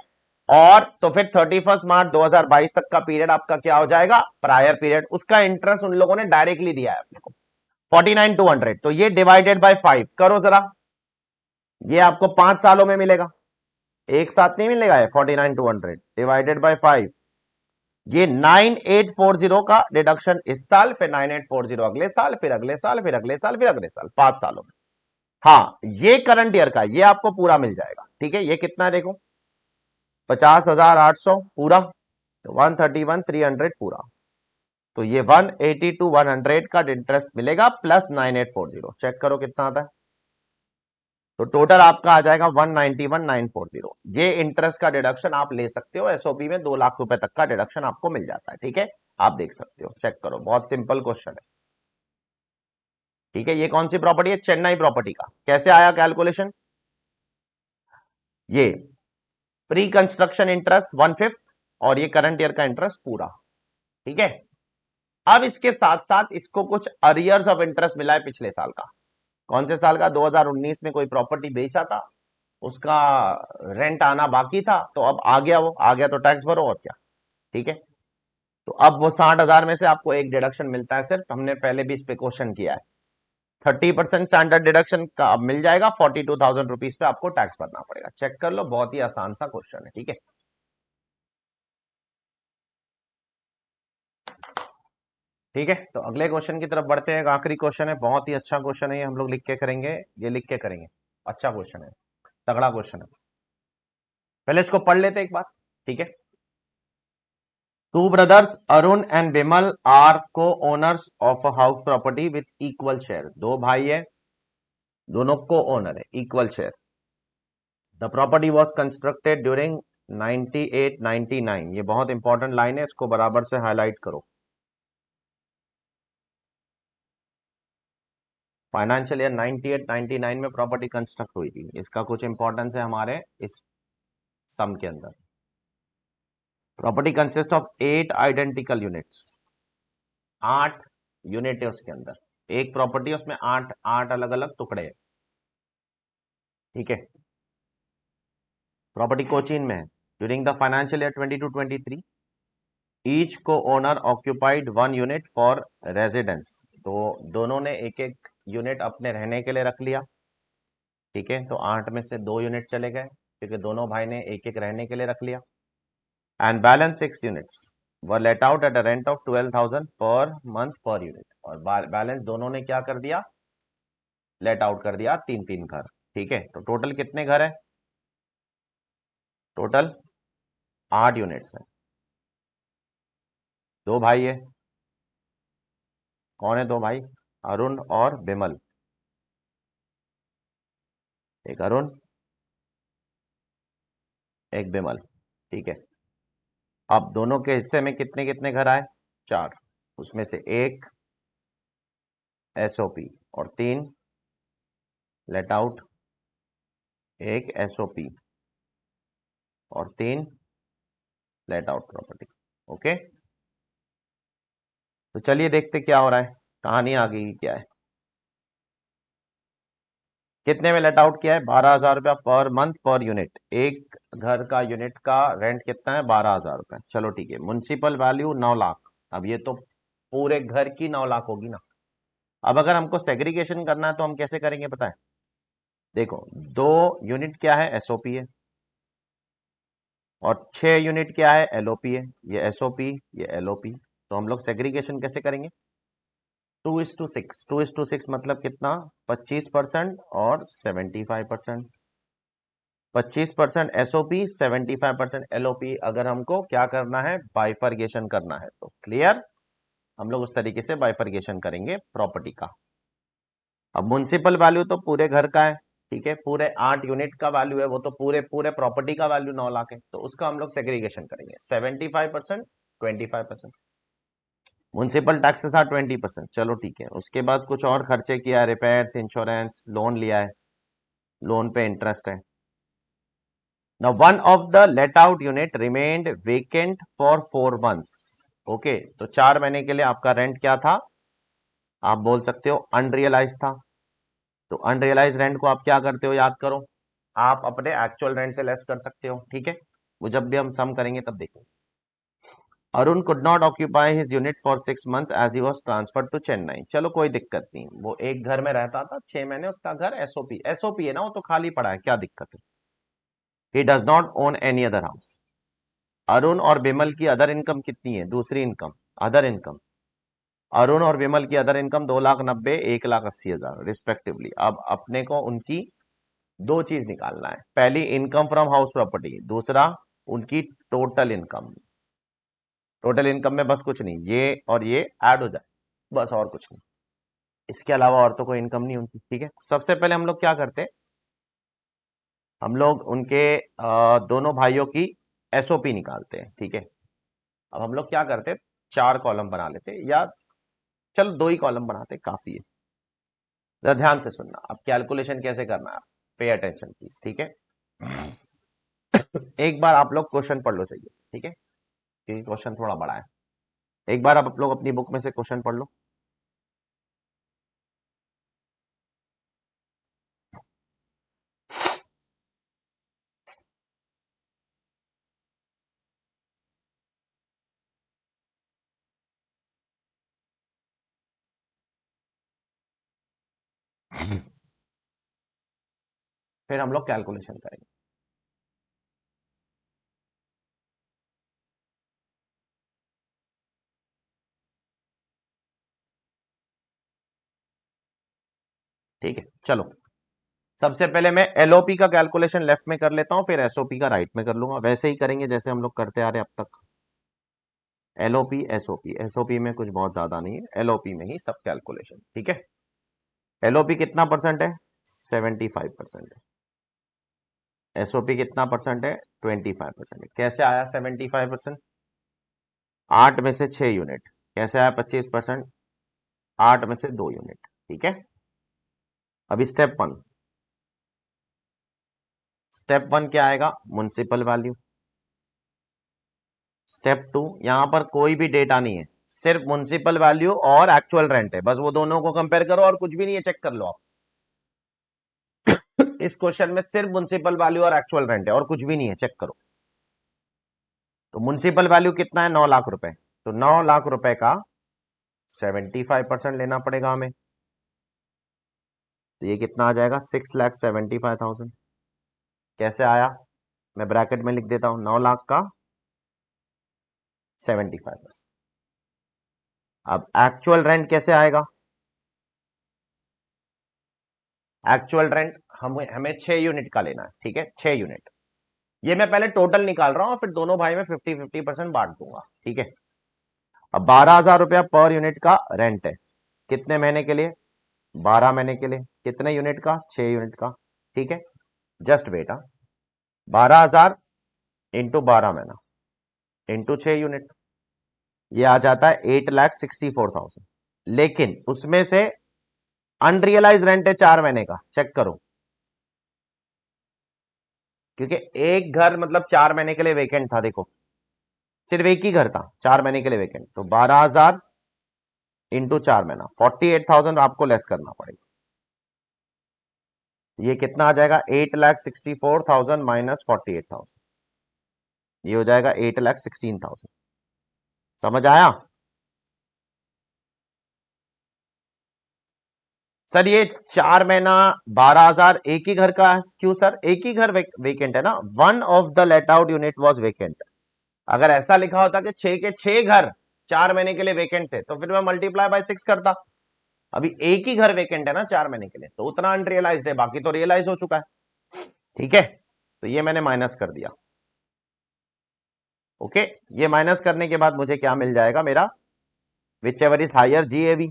और तो फिर 31 मार्च 2022 तक का पीरियड आपका क्या हो जाएगा? Prior period. उसका इंटरेस्ट उन लोगों ने डायरेक्टली दिया है अपने को, 49,200, तो ये डिवाइडेड बाय 5 करो जरा, ये आपको 5 सालों में मिलेगा, एक साथ नहीं मिलेगा। 49,200 डिवाइडेड बाय 5, ये 9840 का डिडक्शन इस साल, फिर 9840 अगले साल, फिर अगले साल, फिर अगले साल, फिर अगले साल, 5 सालों में। हाँ, ये करंट ईयर का, ये आपको पूरा मिल जाएगा। ठीक है, ये कितना है देखो, 50,800 पूरा, 131,300 पूरा, तो ये 180 to 100 का इंटरेस्ट मिलेगा प्लस 9840। चेक करो कितना आता है, तो टोटल आपका आ जाएगा 191,940। ये इंटरेस्ट का डिडक्शन आप ले सकते हो, एसओपी में 2 लाख रुपए तक का डिडक्शन आपको मिल जाता है। ठीक है, आप देख सकते हो, चेक करो, बहुत सिंपल क्वेश्चन है। ठीक है, ये कौन सी प्रॉपर्टी है, चेन्नई प्रॉपर्टी का। कैसे आया कैलकुलेशन, ये प्री कंस्ट्रक्शन इंटरेस्ट 1/5 और ये करंट ईयर का इंटरेस्ट पूरा। ठीक है, अब इसके साथ साथ इसको कुछ अरियर्स ऑफ इंटरेस्ट मिला है पिछले साल का। कौन से साल का, 2019 में कोई प्रॉपर्टी बेचा था, उसका रेंट आना बाकी था, तो अब आ गया, वो आ गया तो टैक्स भरो और क्या। ठीक है, तो अब वो 60,000 में से आपको एक डिडक्शन मिलता है सिर्फ, हमने पहले भी इस पे क्वेश्चन किया है। 30% स्टैंडर्ड डिडक्शन का अब मिल जाएगा, 42,000 रुपीज पे आपको टैक्स भरना पड़ेगा। चेक कर लो, बहुत ही आसान सा क्वेश्चन है। ठीक है, ठीक है, तो अगले क्वेश्चन की तरफ बढ़ते हैं। आखिरी क्वेश्चन है, बहुत ही अच्छा क्वेश्चन है ये, हम लोग लिख के करेंगे, ये लिख के करेंगे, अच्छा क्वेश्चन है, तगड़ा क्वेश्चन है। पहले इसको पढ़ लेते एक बार। ठीक है, two brothers Arun and Vimal are co owners of a house property with equal share. दो भाई है, दोनों को ओनर है, equal share. The property was constructed during 98-99। ये बहुत इंपॉर्टेंट लाइन है, इसको बराबर से हाईलाइट करो। फाइनेंशियल ईयर 98-99 में प्रॉपर्टी कंस्ट्रक्ट हुई थी, इसका कुछ इंपॉर्टेंस है हमारे इस सम के अंदर। Property consist of 8 identical units, 8 unit है उसके अंदर, एक प्रॉपर्टी उसमें 8 अलग अलग टुकड़े हैं। ठीक है, प्रॉपर्टी कोचीन में है। During the financial year 22-23 each co owner occupied 1 unit for residence. तो दोनों ने एक एक यूनिट अपने रहने के लिए रख लिया। ठीक है, तो 8 में से 2 यूनिट चले गए, क्योंकि दोनों भाई ने एक एक रहने के लिए रख लिया। And balance 6 units were let out at a rent of 12,000 per month per unit. और बैलेंस दोनों ने क्या कर दिया, लेट आउट कर दिया 3-3 घर। ठीक है, तो टोटल कितने घर है, टोटल 8 यूनिट्स है। दो भाई है, कौन है दो भाई, अरुण और विमल। एक अरुण, एक विमल। ठीक है, अब दोनों के हिस्से में कितने कितने घर आए, 4, उसमें से एक एसओपी और 3 लेट आउट, एक एसओपी और 3 लेट आउट प्रॉपर्टी। ओके, तो चलिए देखते क्या हो रहा है, कहानी आगे की क्या है। कितने में लेट आउट किया है, 12,000 रुपया पर मंथ पर यूनिट। एक घर का यूनिट का रेंट कितना है, 12,000 रुपया। चलो ठीक है, म्युनिसिपल वैल्यू 9 लाख। अब ये तो पूरे घर की 9 लाख होगी ना। अब अगर हमको सेग्रीगेशन करना है तो हम कैसे करेंगे पता है, देखो 2 यूनिट क्या है, एसओपी है, और 6 यूनिट क्या है, एलओपी है। ये एसओपी, ये एलओपी, तो हम लोग सेग्रीगेशन कैसे करेंगे, 2:6। 2:6 मतलब कितना, 25% और 75%। 25% एसओपी, 75% एलओपी। अगर हमको क्या करना है, बाइफरगेशन करना है, तो क्लियर, हम लोग उस तरीके से बाइफरगेशन करेंगे प्रॉपर्टी का। अब म्युनिसिपल वैल्यू तो पूरे घर का है, ठीक है, पूरे 8 यूनिट का वैल्यू है, वो तो पूरे पूरे प्रॉपर्टी का वैल्यू 9 लाख है, तो उसका हम लोग सेग्रीगेशन करेंगे, 75%, 25%। Municipal taxes are 20%। चलो ठीक है, उसके बाद कुछ और खर्चे किया, रिपेयर्स, इंश्योरेंस, लोन लिया है, लोन पे इंटरेस्ट है। Now one of the let out unit remained vacant for 4 months. Okay, तो 4 महीने के लिए आपका रेंट क्या था, आप बोल सकते हो अनरियलाइज था। तो अनरियलाइज रेंट को आप क्या करते हो, याद करो, आप अपने एक्चुअल रेंट से लेस कर सकते हो। ठीक है, वो जब भी हम सम करेंगे तब देखेंगे। Arun could not occupy his unit for 6 months as he was transfer to Chennai. चलो कोई दिक्कत नहीं, वो एक घर में रहता था 6 महीने, उसका घर एसओपी एसओपी है ना, वो तो खाली पड़ा है, क्या दिक्कत है। He does not own any other house. Arun और बिमल की अदर इनकम कितनी है, दूसरी इनकम, अदर इनकम। अरुण और विमल की अदर इनकम 2,90,000 1,80,000 रिस्पेक्टिवली। अब अपने को उनकी दो चीज निकालना है, पहली इनकम फ्रॉम हाउस प्रॉपर्टी, दूसरा उनकी टोटल इनकम। टोटल इनकम में बस कुछ नहीं, ये और ये ऐड हो जाए, बस और कुछ नहीं, इसके अलावा और तो कोई इनकम नहीं उनकी। ठीक है, सबसे पहले हम लोग क्या करते हैं, हम लोग उनके दोनों भाइयों की एसओपी निकालते हैं। ठीक है, अब हम लोग क्या करते हैं, 4 कॉलम बना लेते हैं, या चलो 2 ही कॉलम बनाते हैं, काफी है। जरा ध्यान से सुनना, अब कैलकुलेशन कैसे करना है, पे अटेंशन प्लीज। ठीक है, एक बार आप लोग क्वेश्चन पढ़ लो चाहिए। ठीक है, क्योंकि क्वेश्चन थोड़ा बड़ा है। एक बार आप लोग अपनी बुक में से क्वेश्चन पढ़ लो। फिर हम लोग कैलकुलेशन करेंगे। ठीक है, चलो सबसे पहले मैं एलओपी का कैलकुलेशन लेफ्ट में कर लेता हूं, फिर एसओपी का राइट में कर लूंगा। वैसे ही करेंगे जैसे हम लोग करते आ रहे अब तक। एलओपी एसओपी, एसओपी में कुछ बहुत ज्यादा नहीं है, एलओपी में ही सब कैलकुलेशन। ठीक है, एलओपी कितना परसेंट है, 75% है। एसओपी कितना परसेंट है, 25% है। कैसे आया 75%, 8 में से 6 यूनिट। कैसे आया 25%, 8 में से 2 यूनिट। ठीक है, अभी स्टेप वन क्या आएगा, म्युनिसिपल वैल्यू। स्टेप टू, यहां पर कोई भी डेटा नहीं है, सिर्फ म्युनिसिपल वैल्यू और एक्चुअल रेंट है, बस वो दोनों को कंपेयर करो और कुछ भी नहीं है, चेक कर लो आप। इस क्वेश्चन में सिर्फ म्युनिसिपल वैल्यू और एक्चुअल रेंट है और कुछ भी नहीं है, चेक करो। तो म्युनिसिपल वैल्यू कितना है, 9 लाख रुपए। तो 9 लाख रुपए का 75% लेना पड़ेगा हमें। तो ये कितना आ जाएगा, 6,75,000। कैसे आया, मैं ब्रैकेट में लिख देता हूं, 9 लाख का 75%। अब एक्चुअल रेंट कैसे आएगा, एक्चुअल रेंट हमें 6 यूनिट का लेना है। ठीक है, 6 यूनिट, ये मैं पहले टोटल निकाल रहा हूं, फिर दोनों भाई में 50-50% बांट दूंगा। ठीक है, अब 12,000 रुपया पर यूनिट का रेंट है, कितने महीने के लिए, 12 महीने के लिए। कितने यूनिट का, 6 यूनिट का। ठीक है, जस्ट वेट, 12,000 इंटू 12 महीना इंटू 6 यूनिट, ये आ जाता है 8,64,000। लेकिन उसमें से अनरियलाइज रेंट है 4 महीने का, चेक करो, क्योंकि एक घर मतलब 4 महीने के लिए वेकेंट था। देखो, सिर्फ एक ही घर था 4 महीने के लिए वेकेंट, तो 12,000 इंटू 4 महीना, 48,000 आपको लेस करना पड़ेगा। ये कितना आ जाएगा, 8,64,000 माइनस 48,000, ये हो जाएगा 8,16,000। समझ आया सर, ये 4 महीना 12,000 एक ही घर का है, क्यों सर, एक ही घर वेकेंट है ना, one of the let out unit was vacant. अगर ऐसा लिखा होता कि 6 के 6 घर 4 महीने के लिए वेकेंट थे, तो फिर मैं मल्टीप्लाई बाय 6 करता। अभी एक ही घर वेकेंट है ना 4 महीने के लिए, तो उतना अनरियलाइज है, बाकी तो रियलाइज हो चुका है। ठीक है, तो ये मैंने माइनस कर दिया। ओके, ये माइनस करने के बाद मुझे क्या मिल जाएगा, मेरा whichever is higher GAV,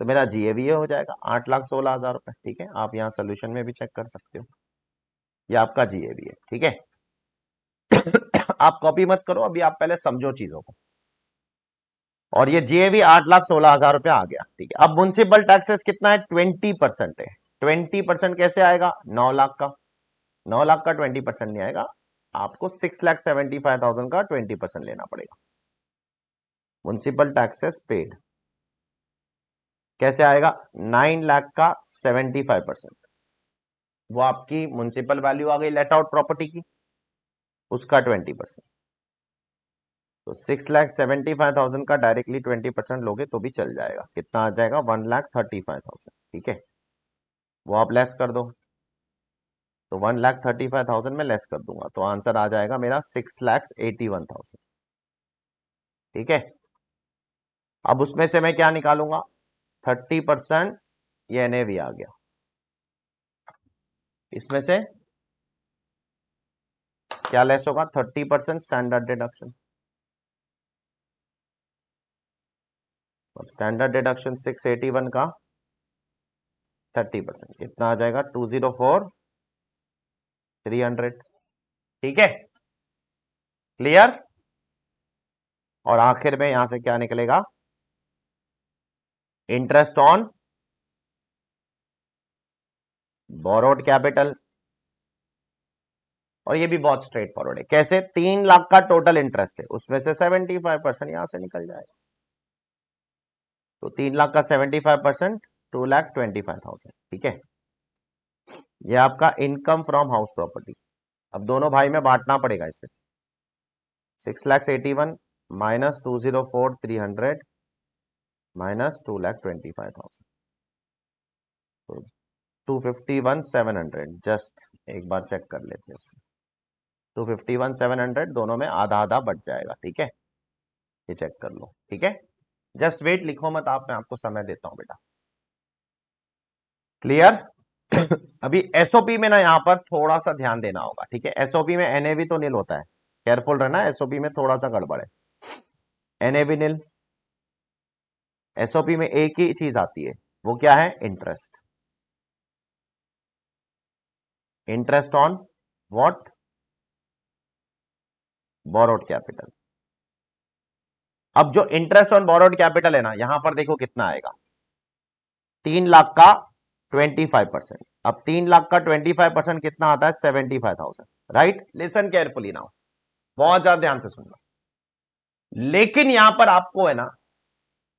तो मेरा जीएवी हो जाएगा 8,16,000 रुपए। ठीक है, आप यहाँ सोल्यूशन में भी चेक कर सकते हो, ये आपका जीएवी है। ठीक है, आप कॉपी मत करो, अभी आप पहले समझो चीजों को। और ये जीएवी 8,16,000 रुपया आ गया। ठीक है, अब म्युनिसिपल टैक्सेस कितना है, 20% है। 20% कैसे आएगा, 9 लाख का, 9 लाख का 20% नहीं आएगा, आपको 6,75,000 का 20% लेना पड़ेगा। म्युनिसिपल टैक्सेस पेड कैसे आएगा, 9 लाख का 75%, वो आपकी म्युनिसिपल वैल्यू आ गई लेट आउट प्रॉपर्टी की, उसका 20%। तो 6,75,000 का डायरेक्टली 20% लोगे तो भी चल जाएगा। कितना आ जाएगा? 1,35,000। ठीक है, वो आप लेस कर दो, तो 1,35,000 में लेस कर दूंगा तो आंसर आ जाएगा मेरा 6,81,000। ठीक है, अब उसमें से मैं क्या निकालूंगा? 30%, ये एनएवी आ गया। इसमें से क्या लेस होगा? 30% स्टैंडर्ड डिडक्शन। स्टैंडर्ड डिडक्शन 681 का 30% कितना आ जाएगा? 204,300। ठीक है, क्लियर। और आखिर में यहां से क्या निकलेगा? Interest on borrowed capital. और ये भी बहुत स्ट्रेट फॉरवर्ड है। कैसे? 3 लाख का टोटल इंटरेस्ट है, उसमें से 75% यहां से निकल जाएगा। तो 3 लाख का 75%, 2,25,000। ठीक है, ये आपका इनकम फ्रॉम हाउस प्रॉपर्टी। अब दोनों भाई में बांटना पड़ेगा इसे। 6,81 माइनस 204,300 माइनस 2,25,000, तो 251,700। जस्ट एक बार चेक कर लेते हैं उससे। 251,700 दोनों में आधा आधा बढ़ जाएगा। ठीक है, ये चेक कर लो। ठीक है, जस्ट वेट, लिखो मत आप, मैं आपको समय देता हूं बेटा। क्लियर। अभी एसओपी में ना यहां पर थोड़ा सा ध्यान देना होगा। ठीक है, एसओपी में एनएवी तो नील होता है, केयरफुल रहना। एसओपी में थोड़ा सा गड़बड़ है, एनएवी नील। एसओपी में एक ही चीज आती है, वो क्या है? Interest. Interest on what? Borrowed capital. अब जो इंटरेस्ट ऑन बोरोड कैपिटल है ना, यहां पर देखो कितना आएगा? 3 लाख का 25%। अब 3 लाख का 25% कितना आता है? 75,000। राइट, लिसन केयरफुली नाउ, बहुत ज्यादा ध्यान से सुनना। लेकिन यहां पर आपको है ना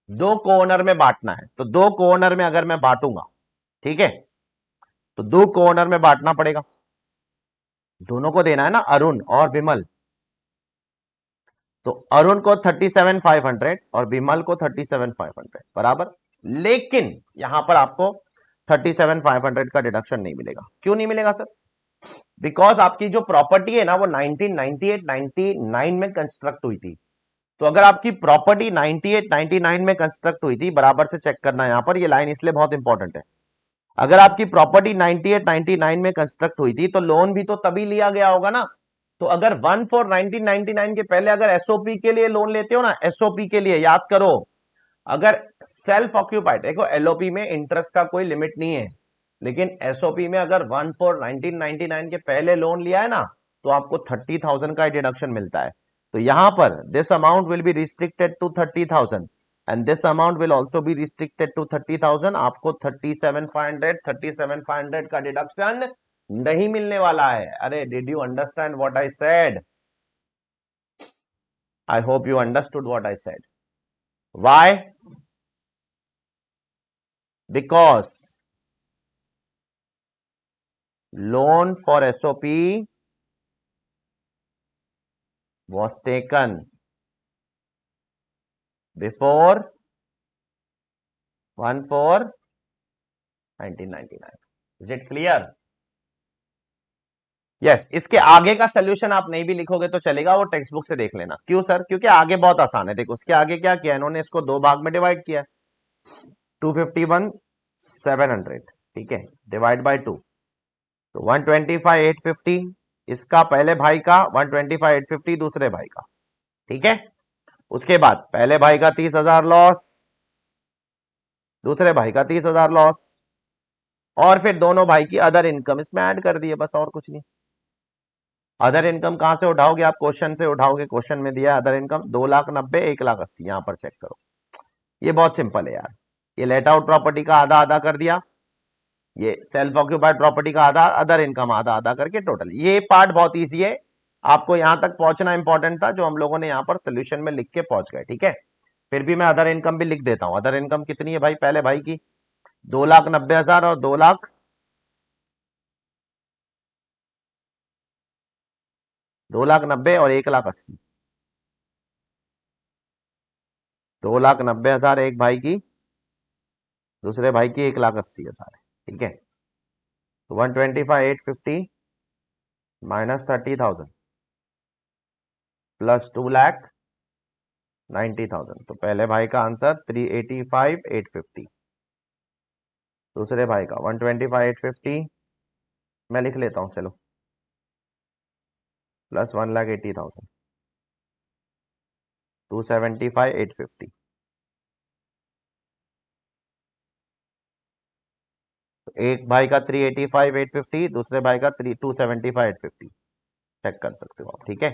दो कोऑनर में बांटना है, तो दो कोऑनर में अगर मैं बांटूंगा, ठीक है, तो दो कोऑनर में बांटना पड़ेगा। दोनों को देना है ना, अरुण और विमल। तो अरुण को 37,500 और विमल को 37,500 बराबर। लेकिन यहां पर आपको 37,500 का डिडक्शन नहीं मिलेगा। क्यों नहीं मिलेगा सर? बिकॉज आपकी जो प्रॉपर्टी है ना वो 1998-99 में कंस्ट्रक्ट हुई थी। तो अगर आपकी प्रॉपर्टी 98-99 में कंस्ट्रक्ट हुई थी, बराबर से चेक करना, यहां पर ये लाइन इसलिए बहुत इंपॉर्टेंट है। अगर आपकी प्रॉपर्टी 98-99 में कंस्ट्रक्ट हुई थी तो लोन भी तो तभी लिया गया होगा ना। तो अगर 1/4/1999 के पहले अगर एसओपी के लिए लोन लेते हो ना, एसओपी के लिए याद करो, अगर सेल्फ ऑक्यूपाइड, देखो एलओपी में इंटरेस्ट का कोई लिमिट नहीं है, लेकिन एसओपी में अगर 1/4/1999 के पहले लोन लिया है ना, तो आपको 30,000 का डिडक्शन मिलता है। तो यहां पर this amount will be restricted to 30,000 and this amount will also be restricted to 30,000। आपको 37,500 का डिडक्शन नहीं मिलने वाला है। अरे did you understand what I said? I hope you understood what I said. Why? Because loan for SOP was taken before 1/4/1999. Is it clear? Yes, इसके आगे का सोल्यूशन आप नहीं भी लिखोगे तो चलेगा, वो टेक्स्ट बुक से देख लेना। क्यों सर? क्योंकि आगे बहुत आसान है। देखो उसके आगे क्या किया इन्होंने, इसको दो भाग में डिवाइड किया। 251,700, ठीक है, डिवाइड बाय 2, तो 125,850 इसका पहले भाई का, 125,850 दूसरे भाई का। ठीक है, उसके बाद पहले भाई का 30,000 लॉस, दूसरे भाई का 30,000 लॉस, और फिर दोनों भाई की अदर इनकम इसमें ऐड कर दिए, बस और कुछ नहीं। अदर इनकम कहां से उठाओगे आप? क्वेश्चन से उठाओगे। क्वेश्चन में दिया अदर इनकम 2,90,000, 1,80,000, यहां पर चेक करो। ये बहुत सिंपल है यार। ये लेट आउट प्रॉपर्टी का आधा आधा कर दिया, ये सेल्फ ऑक्यूपाइड प्रॉपर्टी का आधा, अदर इनकम आधा आधा करके टोटल। ये पार्ट बहुत ईजी है, आपको यहां तक पहुंचना इंपॉर्टेंट था, जो हम लोगों ने यहां पर सोल्यूशन में लिख के पहुंच गए। ठीक है, फिर भी मैं अदर इनकम भी लिख देता हूं। अदर इनकम कितनी है भाई? पहले भाई की 2,90,000 और 2,90,000 और 1,80,000, 2,90,000 एक भाई की, दूसरे भाई की 1,80,000 है। ठीक है, 125,850 -30,000 प्लस 2,90,000। तो पहले भाई का आंसर 385,850, दूसरे भाई का 125,850 मैं लिख लेता हूं चलो, प्लस 1,80,000, 275,850। तो एक भाई का 385,850, दूसरे भाई का 275,850, चेक कर सकते हो आप। ठीक है,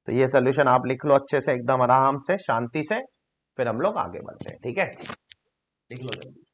तो ये सोल्यूशन आप लिख लो अच्छे से, एकदम आराम से, शांति से, फिर हम लोग आगे बढ़ते हैं। ठीक है, लिख लो जल्दी।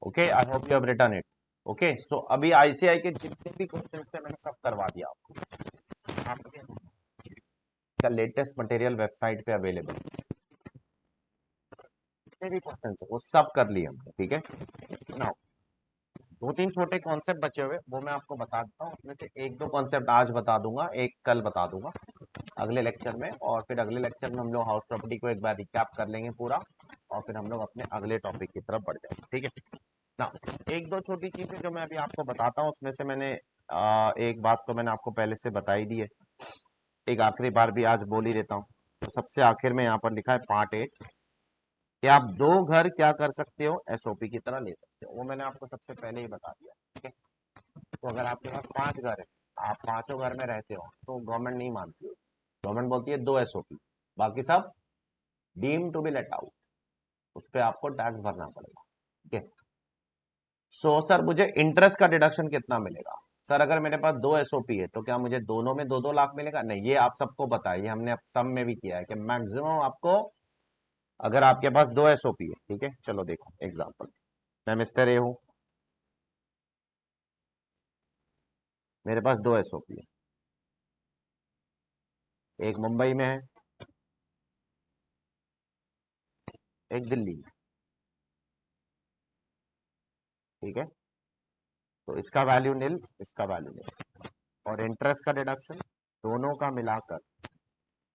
Okay, I hope you have written it. Okay, so अभी आईसीआई के जितने भी क्वेश्चन थे मैंने सब करवा दिया आपको। आपका लेटेस्ट मटेरियल वेबसाइट पे अवेलेबल, जितने भी क्वेश्चन है वो सब कर लिए हमने, ठीक है ना। दो तीन छोटे कॉन्सेप्ट बचे हुए वो मैं आपको बता देता हूँ, उसमें से एक दो कॉन्सेप्ट आज बता दूंगा, एक कल बता दूंगा अगले लेक्चर में, और फिर अगले लेक्चर में हम लोग हाउस प्रॉपर्टी को एक बार रिकैप कर लेंगे पूरा, और फिर हम लोग अपने अगले टॉपिक की तरफ बढ़ जाएंगे, ठीक है ना। एक दो छोटी चीजें जो मैं अभी आपको बताता हूँ, उसमें से मैंने एक बात तो मैंने आपको पहले से बताई दी है, एक आखिरी बार भी आज बोल ही देता हूँ। तो सबसे आखिर में यहाँ पर लिखा है पार्ट 8 कि आप दो घर क्या कर सकते हो, एसओपी की तरह ले सकते हो, वो मैंने आपको सबसे पहले ही बता दिया, ठीक है। तो अगर आपके पास 5 घर है, आप पांचों घर में रहते हो, तो गवर्नमेंट नहीं मानती है, गवर्नमेंट बोलती है 2 एसओपी, बाकी सब deem to be let out, उस पर आपको टैक्स भरना पड़ेगा, ठीक है। सो सर मुझे इंटरेस्ट का डिडक्शन कितना मिलेगा? सर अगर मेरे पास 2 एसओपी है तो क्या मुझे दोनों में 2-2 लाख मिलेगा? नहीं, ये आप सबको पता है, ये हमने अब सब में भी किया है कि मैक्सिमम आपको, अगर आपके पास 2 एसओपी है, ठीक है, चलो देखो एग्जांपल, मैं मिस्टर ए हूं, मेरे पास 2 एसओपी है, एक मुंबई में है, एक दिल्ली में, ठीक है। तो इसका वैल्यू नील, इसका वैल्यू नील, और इंटरेस्ट का डिडक्शन दोनों का मिलाकर,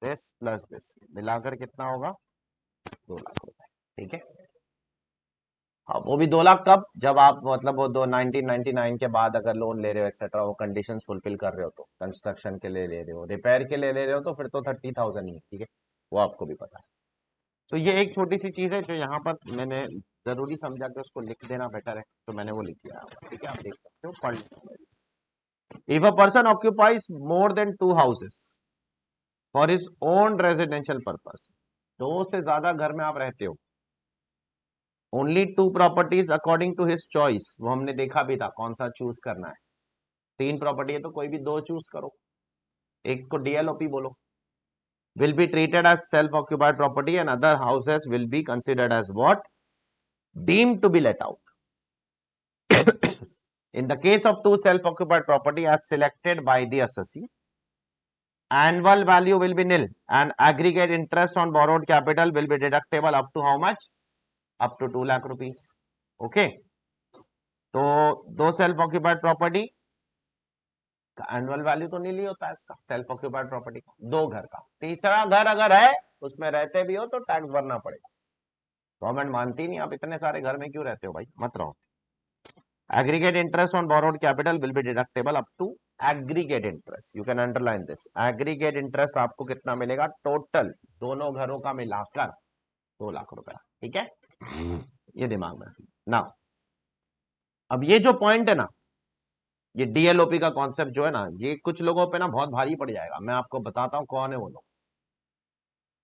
दिस प्लस दिस मिलाकर कितना होगा? 2 लाख रुपए, ठीक है। हाँ, वो भी 2 लाख कब? जब आप मतलब वो दो 1999 के बाद अगर लोन ले रहे हो एक्सेट्रा, वो कंडीशन फुलफिल कर रहे हो, तो कंस्ट्रक्शन के लिए ले रहे हो, रिपेयर के लिए ले रहे हो, तो फिर तो 30,000 ही है, ठीक है, वो आपको भी पता है। तो ये एक छोटी सी चीज है जो यहाँ पर मैंने जरूरी समझा कि उसको लिख देना बेटर है, तो मैंने वो लिख दिया, ठीक है, आप देख सकते हो पढ़ लो। If a person occupies more than 2 houses for his own residential purpose, 2 से ज्यादा घर में आप रहते हो, only 2 properties according to his choice, वो हमने देखा भी था कौन सा चूज करना है, 3 प्रॉपर्टी है तो कोई भी 2 चूज करो, एक को डीएलओपी बोलो, will be treated as self-occupied property and other houses will be considered as what? Deemed to be let out. In the case of 2 self-occupied property as selected by the assessee, annual value will be nil and aggregate interest on borrowed capital will be deductible up to how much? Up to 2 lakh rupees. Okay. तो 2 self-occupied property का annual value तो नहीं होता है इसका, self occupied property का, 2 घर का, तीसरा घर अगर है उसमें रहते भी हो तो टैक्स भरना पड़ेगा, गवर्नमेंट मानती नहीं, आप इतने सारे घर में क्यों रहते हो भाई, मत रहो। Aggregate interest on borrowed capital will be deductible up to, aggregate interest, you can underline this, aggregate interest आपको कितना मिलेगा टोटल दोनों घरों का मिलाकर? 2 लाख रुपया, ठीक है, ये दिमाग में ना। अब ये जो पॉइंट है ना, ये डीएलओपी का कॉन्सेप्ट जो है ना, ये कुछ लोगों पे ना बहुत भारी पड़ जाएगा, मैं आपको बताता हूं कौन है वो लोग,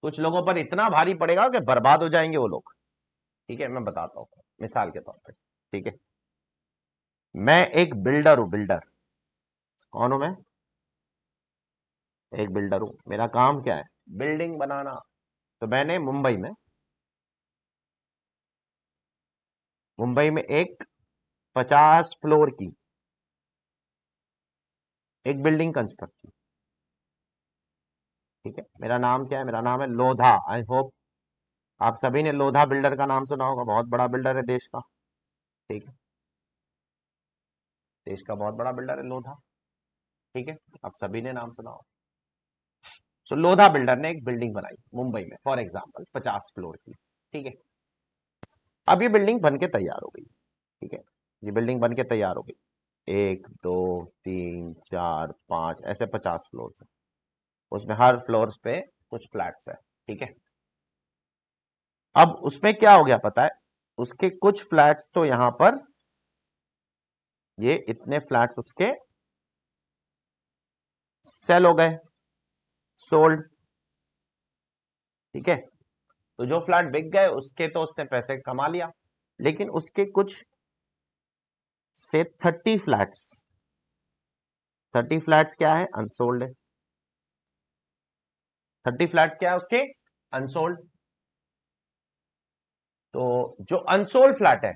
कुछ लोगों पर इतना भारी पड़ेगा कि बर्बाद हो जाएंगे वो लोग, ठीक है, मैं बताता हूं मिसाल के तौर पे, ठीक है। मैं एक बिल्डर हूं, बिल्डर कौन हूं मैं? एक बिल्डर हूं, मेरा काम क्या है? बिल्डिंग बनाना। तो मैंने मुंबई में एक 50 फ्लोर की एक बिल्डिंग कंस्ट्रक्ट की, ठीक है। मेरा नाम क्या है? मेरा नाम है लोधा, आई होप आप सभी ने लोधा बिल्डर का नाम सुना होगा, बहुत बड़ा बिल्डर है देश का, ठीक है, देश का बहुत बड़ा बिल्डर है लोधा, ठीक है, आप सभी ने नाम सुना होगा। सो लोधा बिल्डर ने एक बिल्डिंग बनाई मुंबई में फॉर एग्जाम्पल 50 फ्लोर की, ठीक है। अब ये बिल्डिंग बन के तैयार हो गई, ठीक है, ये बिल्डिंग बन के तैयार हो गई, 1 2 3 4 5 ऐसे 50 फ्लोर है, उसमें हर फ्लोर पे कुछ फ्लैट्स है, ठीक है। अब उसमें क्या हो गया पता है? उसके कुछ फ्लैट्स तो यहां पर, ये इतने फ्लैट्स उसके सेल हो गए, सोल्ड, ठीक है। तो जो फ्लैट बिक गए उसके तो उसने पैसे कमा लिया, लेकिन उसके कुछ से 30 फ्लैट्स, 30 फ्लैट्स क्या है? अनसोल्ड है, 30 फ्लैट्स क्या है उसके? अनसोल्ड। तो जो अनसोल्ड फ्लैट है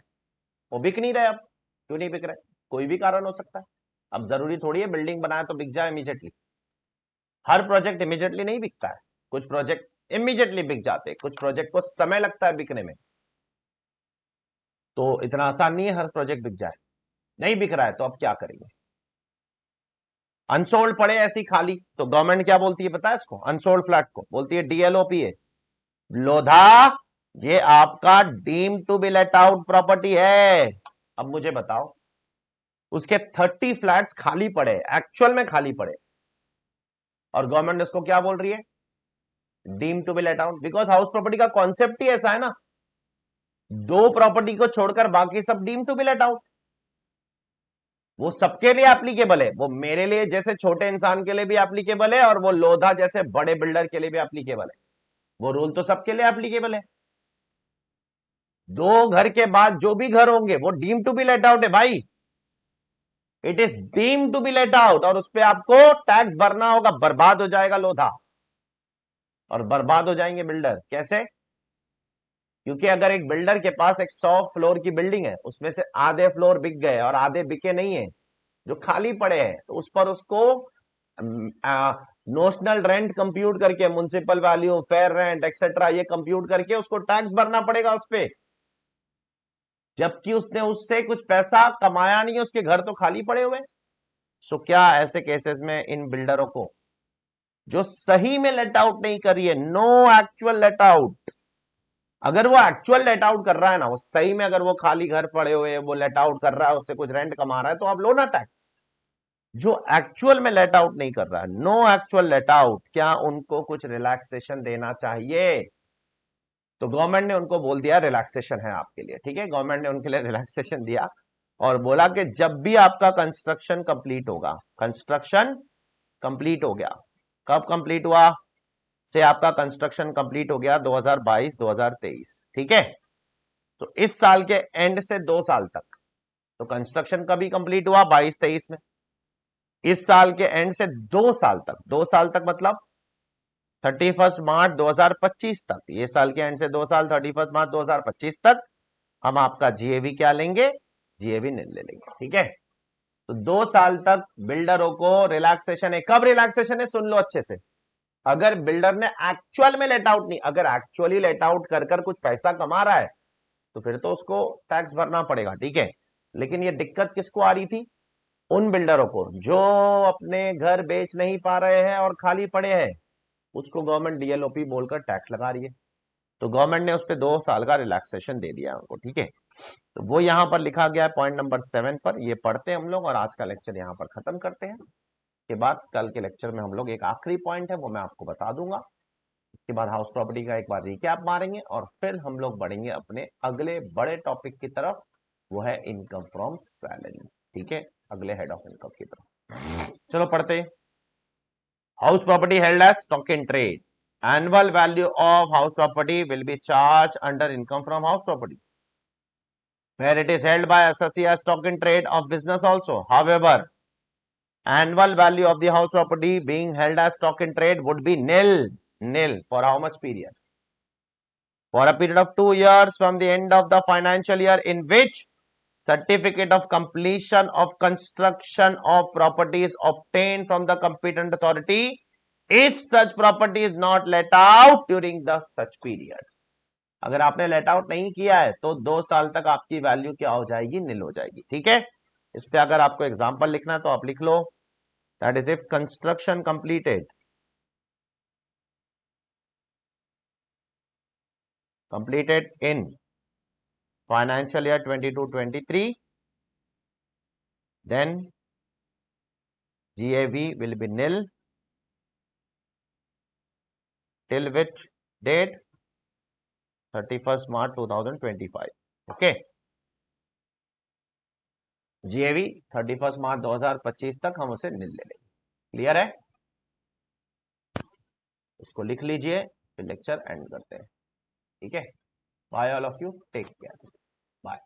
वो बिक नहीं रहे। अब क्यों नहीं बिक रहे? कोई भी कारण हो सकता है। अब जरूरी थोड़ी है बिल्डिंग बनाए तो बिक जाए इमीडिएटली। हर प्रोजेक्ट इमीडिएटली नहीं बिकता है। कुछ प्रोजेक्ट इमीडिएटली बिक जाते हैं, कुछ प्रोजेक्ट को समय लगता है बिकने में। तो इतना आसान नहीं है हर प्रोजेक्ट बिक जाए। नहीं बिक रहा है तो अब क्या करेंगे? अनसोल्ड पड़े ऐसी खाली, तो गवर्नमेंट क्या बोलती है पता है इसको? अनसोल्ड फ्लैट को बोलती है डीएलओपीए। लोधा, ये आपका deem to be let out property है। अब मुझे बताओ, उसके 30 फ्लैट्स खाली पड़े, एक्चुअल में खाली पड़े, और गवर्नमेंट उसको क्या बोल रही है? Deem to be let out. Because house property का कॉन्सेप्ट ही ऐसा है ना, दो प्रॉपर्टी को छोड़कर बाकी सब deem to be let out. वो सबके लिए एप्लीकेबल है। वो मेरे लिए जैसे छोटे इंसान के लिए भी एप्लीकेबल है, और वो लोधा जैसे बड़े बिल्डर के लिए भी एप्लीकेबल है। वो रूल तो सबके लिए एप्लीकेबल है। दो घर के बाद जो भी घर होंगे वो deem to be let out है भाई। It is deem to be let out, और उस पर आपको टैक्स भरना होगा। बर्बाद हो जाएगा लोधा, और बर्बाद हो जाएंगे बिल्डर। कैसे? क्योंकि अगर एक बिल्डर के पास एक 100 फ्लोर की बिल्डिंग है, उसमें से आधे फ्लोर बिक गए और आधे बिके नहीं है, जो खाली पड़े हैं, तो उस पर उसको नोशनल रेंट कंप्यूट करके, municipal value, fair rent etcetera, ये कंप्यूट करके उसको टैक्स भरना पड़ेगा उस पे। जबकि उसने उससे कुछ पैसा कमाया नहीं है, उसके घर तो खाली पड़े हुए। सो क्या ऐसे केसेस में इन बिल्डरों को, जो सही में लेट आउट नहीं कर रही है, नो एक्चुअल लेट आउट, अगर वो एक्चुअल लेट आउट कर रहा है ना, वो सही में, अगर वो खाली घर पड़े हुए वो लेट आउट कर रहा है, उससे कुछ रेंट कमा रहा है, तो आप लो ना टैक्स। जो एक्चुअल में लेट आउट नहीं कर रहा है, नो एक्चुअल लेट आउट, क्या उनको कुछ रिलैक्सेशन देना चाहिए? तो गवर्नमेंट ने उनको बोल दिया रिलैक्सेशन है आपके लिए। ठीक है, गवर्नमेंट ने उनके लिए रिलैक्सेशन दिया और बोला कि जब भी आपका कंस्ट्रक्शन कंप्लीट होगा, कंस्ट्रक्शन कंप्लीट हो गया, कब कंप्लीट हुआ? से आपका कंस्ट्रक्शन कंप्लीट हो गया 2022 2023, ठीक है, तो इस साल के एंड से 2 साल तक, तो कंस्ट्रक्शन कभी कंप्लीट हुआ 22-23 में, इस साल के एंड से 2 साल तक, 2 साल तक मतलब 31 मार्च 2025 तक, ये साल के एंड से 2 साल 31 मार्च 2025 तक हम आपका जीएवी क्या लेंगे? जीएवी नील ले लेंगे। ठीक है, तो 2 साल तक बिल्डरों को रिलैक्सेशन है। कब रिलैक्सेशन है? सुन लो अच्छे से। अगर बिल्डर ने एक्चुअल में लेट आउट नहीं, अगर एक्चुअली लेट आउट कर कर कुछ पैसा कमा रहा है, तो फिर तो उसको टैक्स भरना पड़ेगा। ठीक है, लेकिन ये दिक्कत किसको आ रही थी? उन बिल्डरों को जो अपने घर बेच नहीं पा रहे हैं और खाली पड़े हैं, उसको गवर्नमेंट डीएलओपी बोलकर टैक्स लगा रही है। तो गवर्नमेंट ने उस पर 2 साल का रिलैक्सेशन दे दिया उनको। ठीक है, तो वो यहां पर लिखा गया है पॉइंट नंबर 7 पर। ये पढ़ते हैं हम लोग और आज का लेक्चर यहां पर खत्म करते हैं। के बाद कल के लेक्चर में हम लोग एक आखिरी पॉइंट है वो मैं आपको बता दूंगा। उसके बाद हाउस प्रॉपर्टी का एक बार रिकैप मारेंगे और फिर हम लोग बढ़ेंगे अपने अगले बड़े टॉपिक की तरफ, वो है इनकम फ्रॉम सैलरी। ठीक है, अगले हेड ऑफ इनकम की तरफ चलो पढ़ते हैं। House property held as stock in trade, annual value of house property will be charged under income from house property where it is held by associate as stock in trade of business also. However, annual value of the house property being held as stock in trade would be nil for how much period? For a period of 2 years from the end of the financial year in which certificate of completion of construction of property is obtained from the competent authority if such property is not let out during the such period. अगर आपने let out नहीं किया है तो 2 साल तक आपकी value क्या हो जाएगी? नील हो जाएगी। ठीक है, इस पे अगर आपको एग्जांपल लिखना है तो आप लिख लो, that is if construction completed in financial year 22-23, then GAV will be nil till which date? 31st March 2025. Okay, GAV 31st March 2025 तक हम उसे नील ले लेंगे। क्लियर है? इसको लिख लीजिए, फिर लेक्चर एंड करते हैं। ठीक है, bye all of you, take care, bye.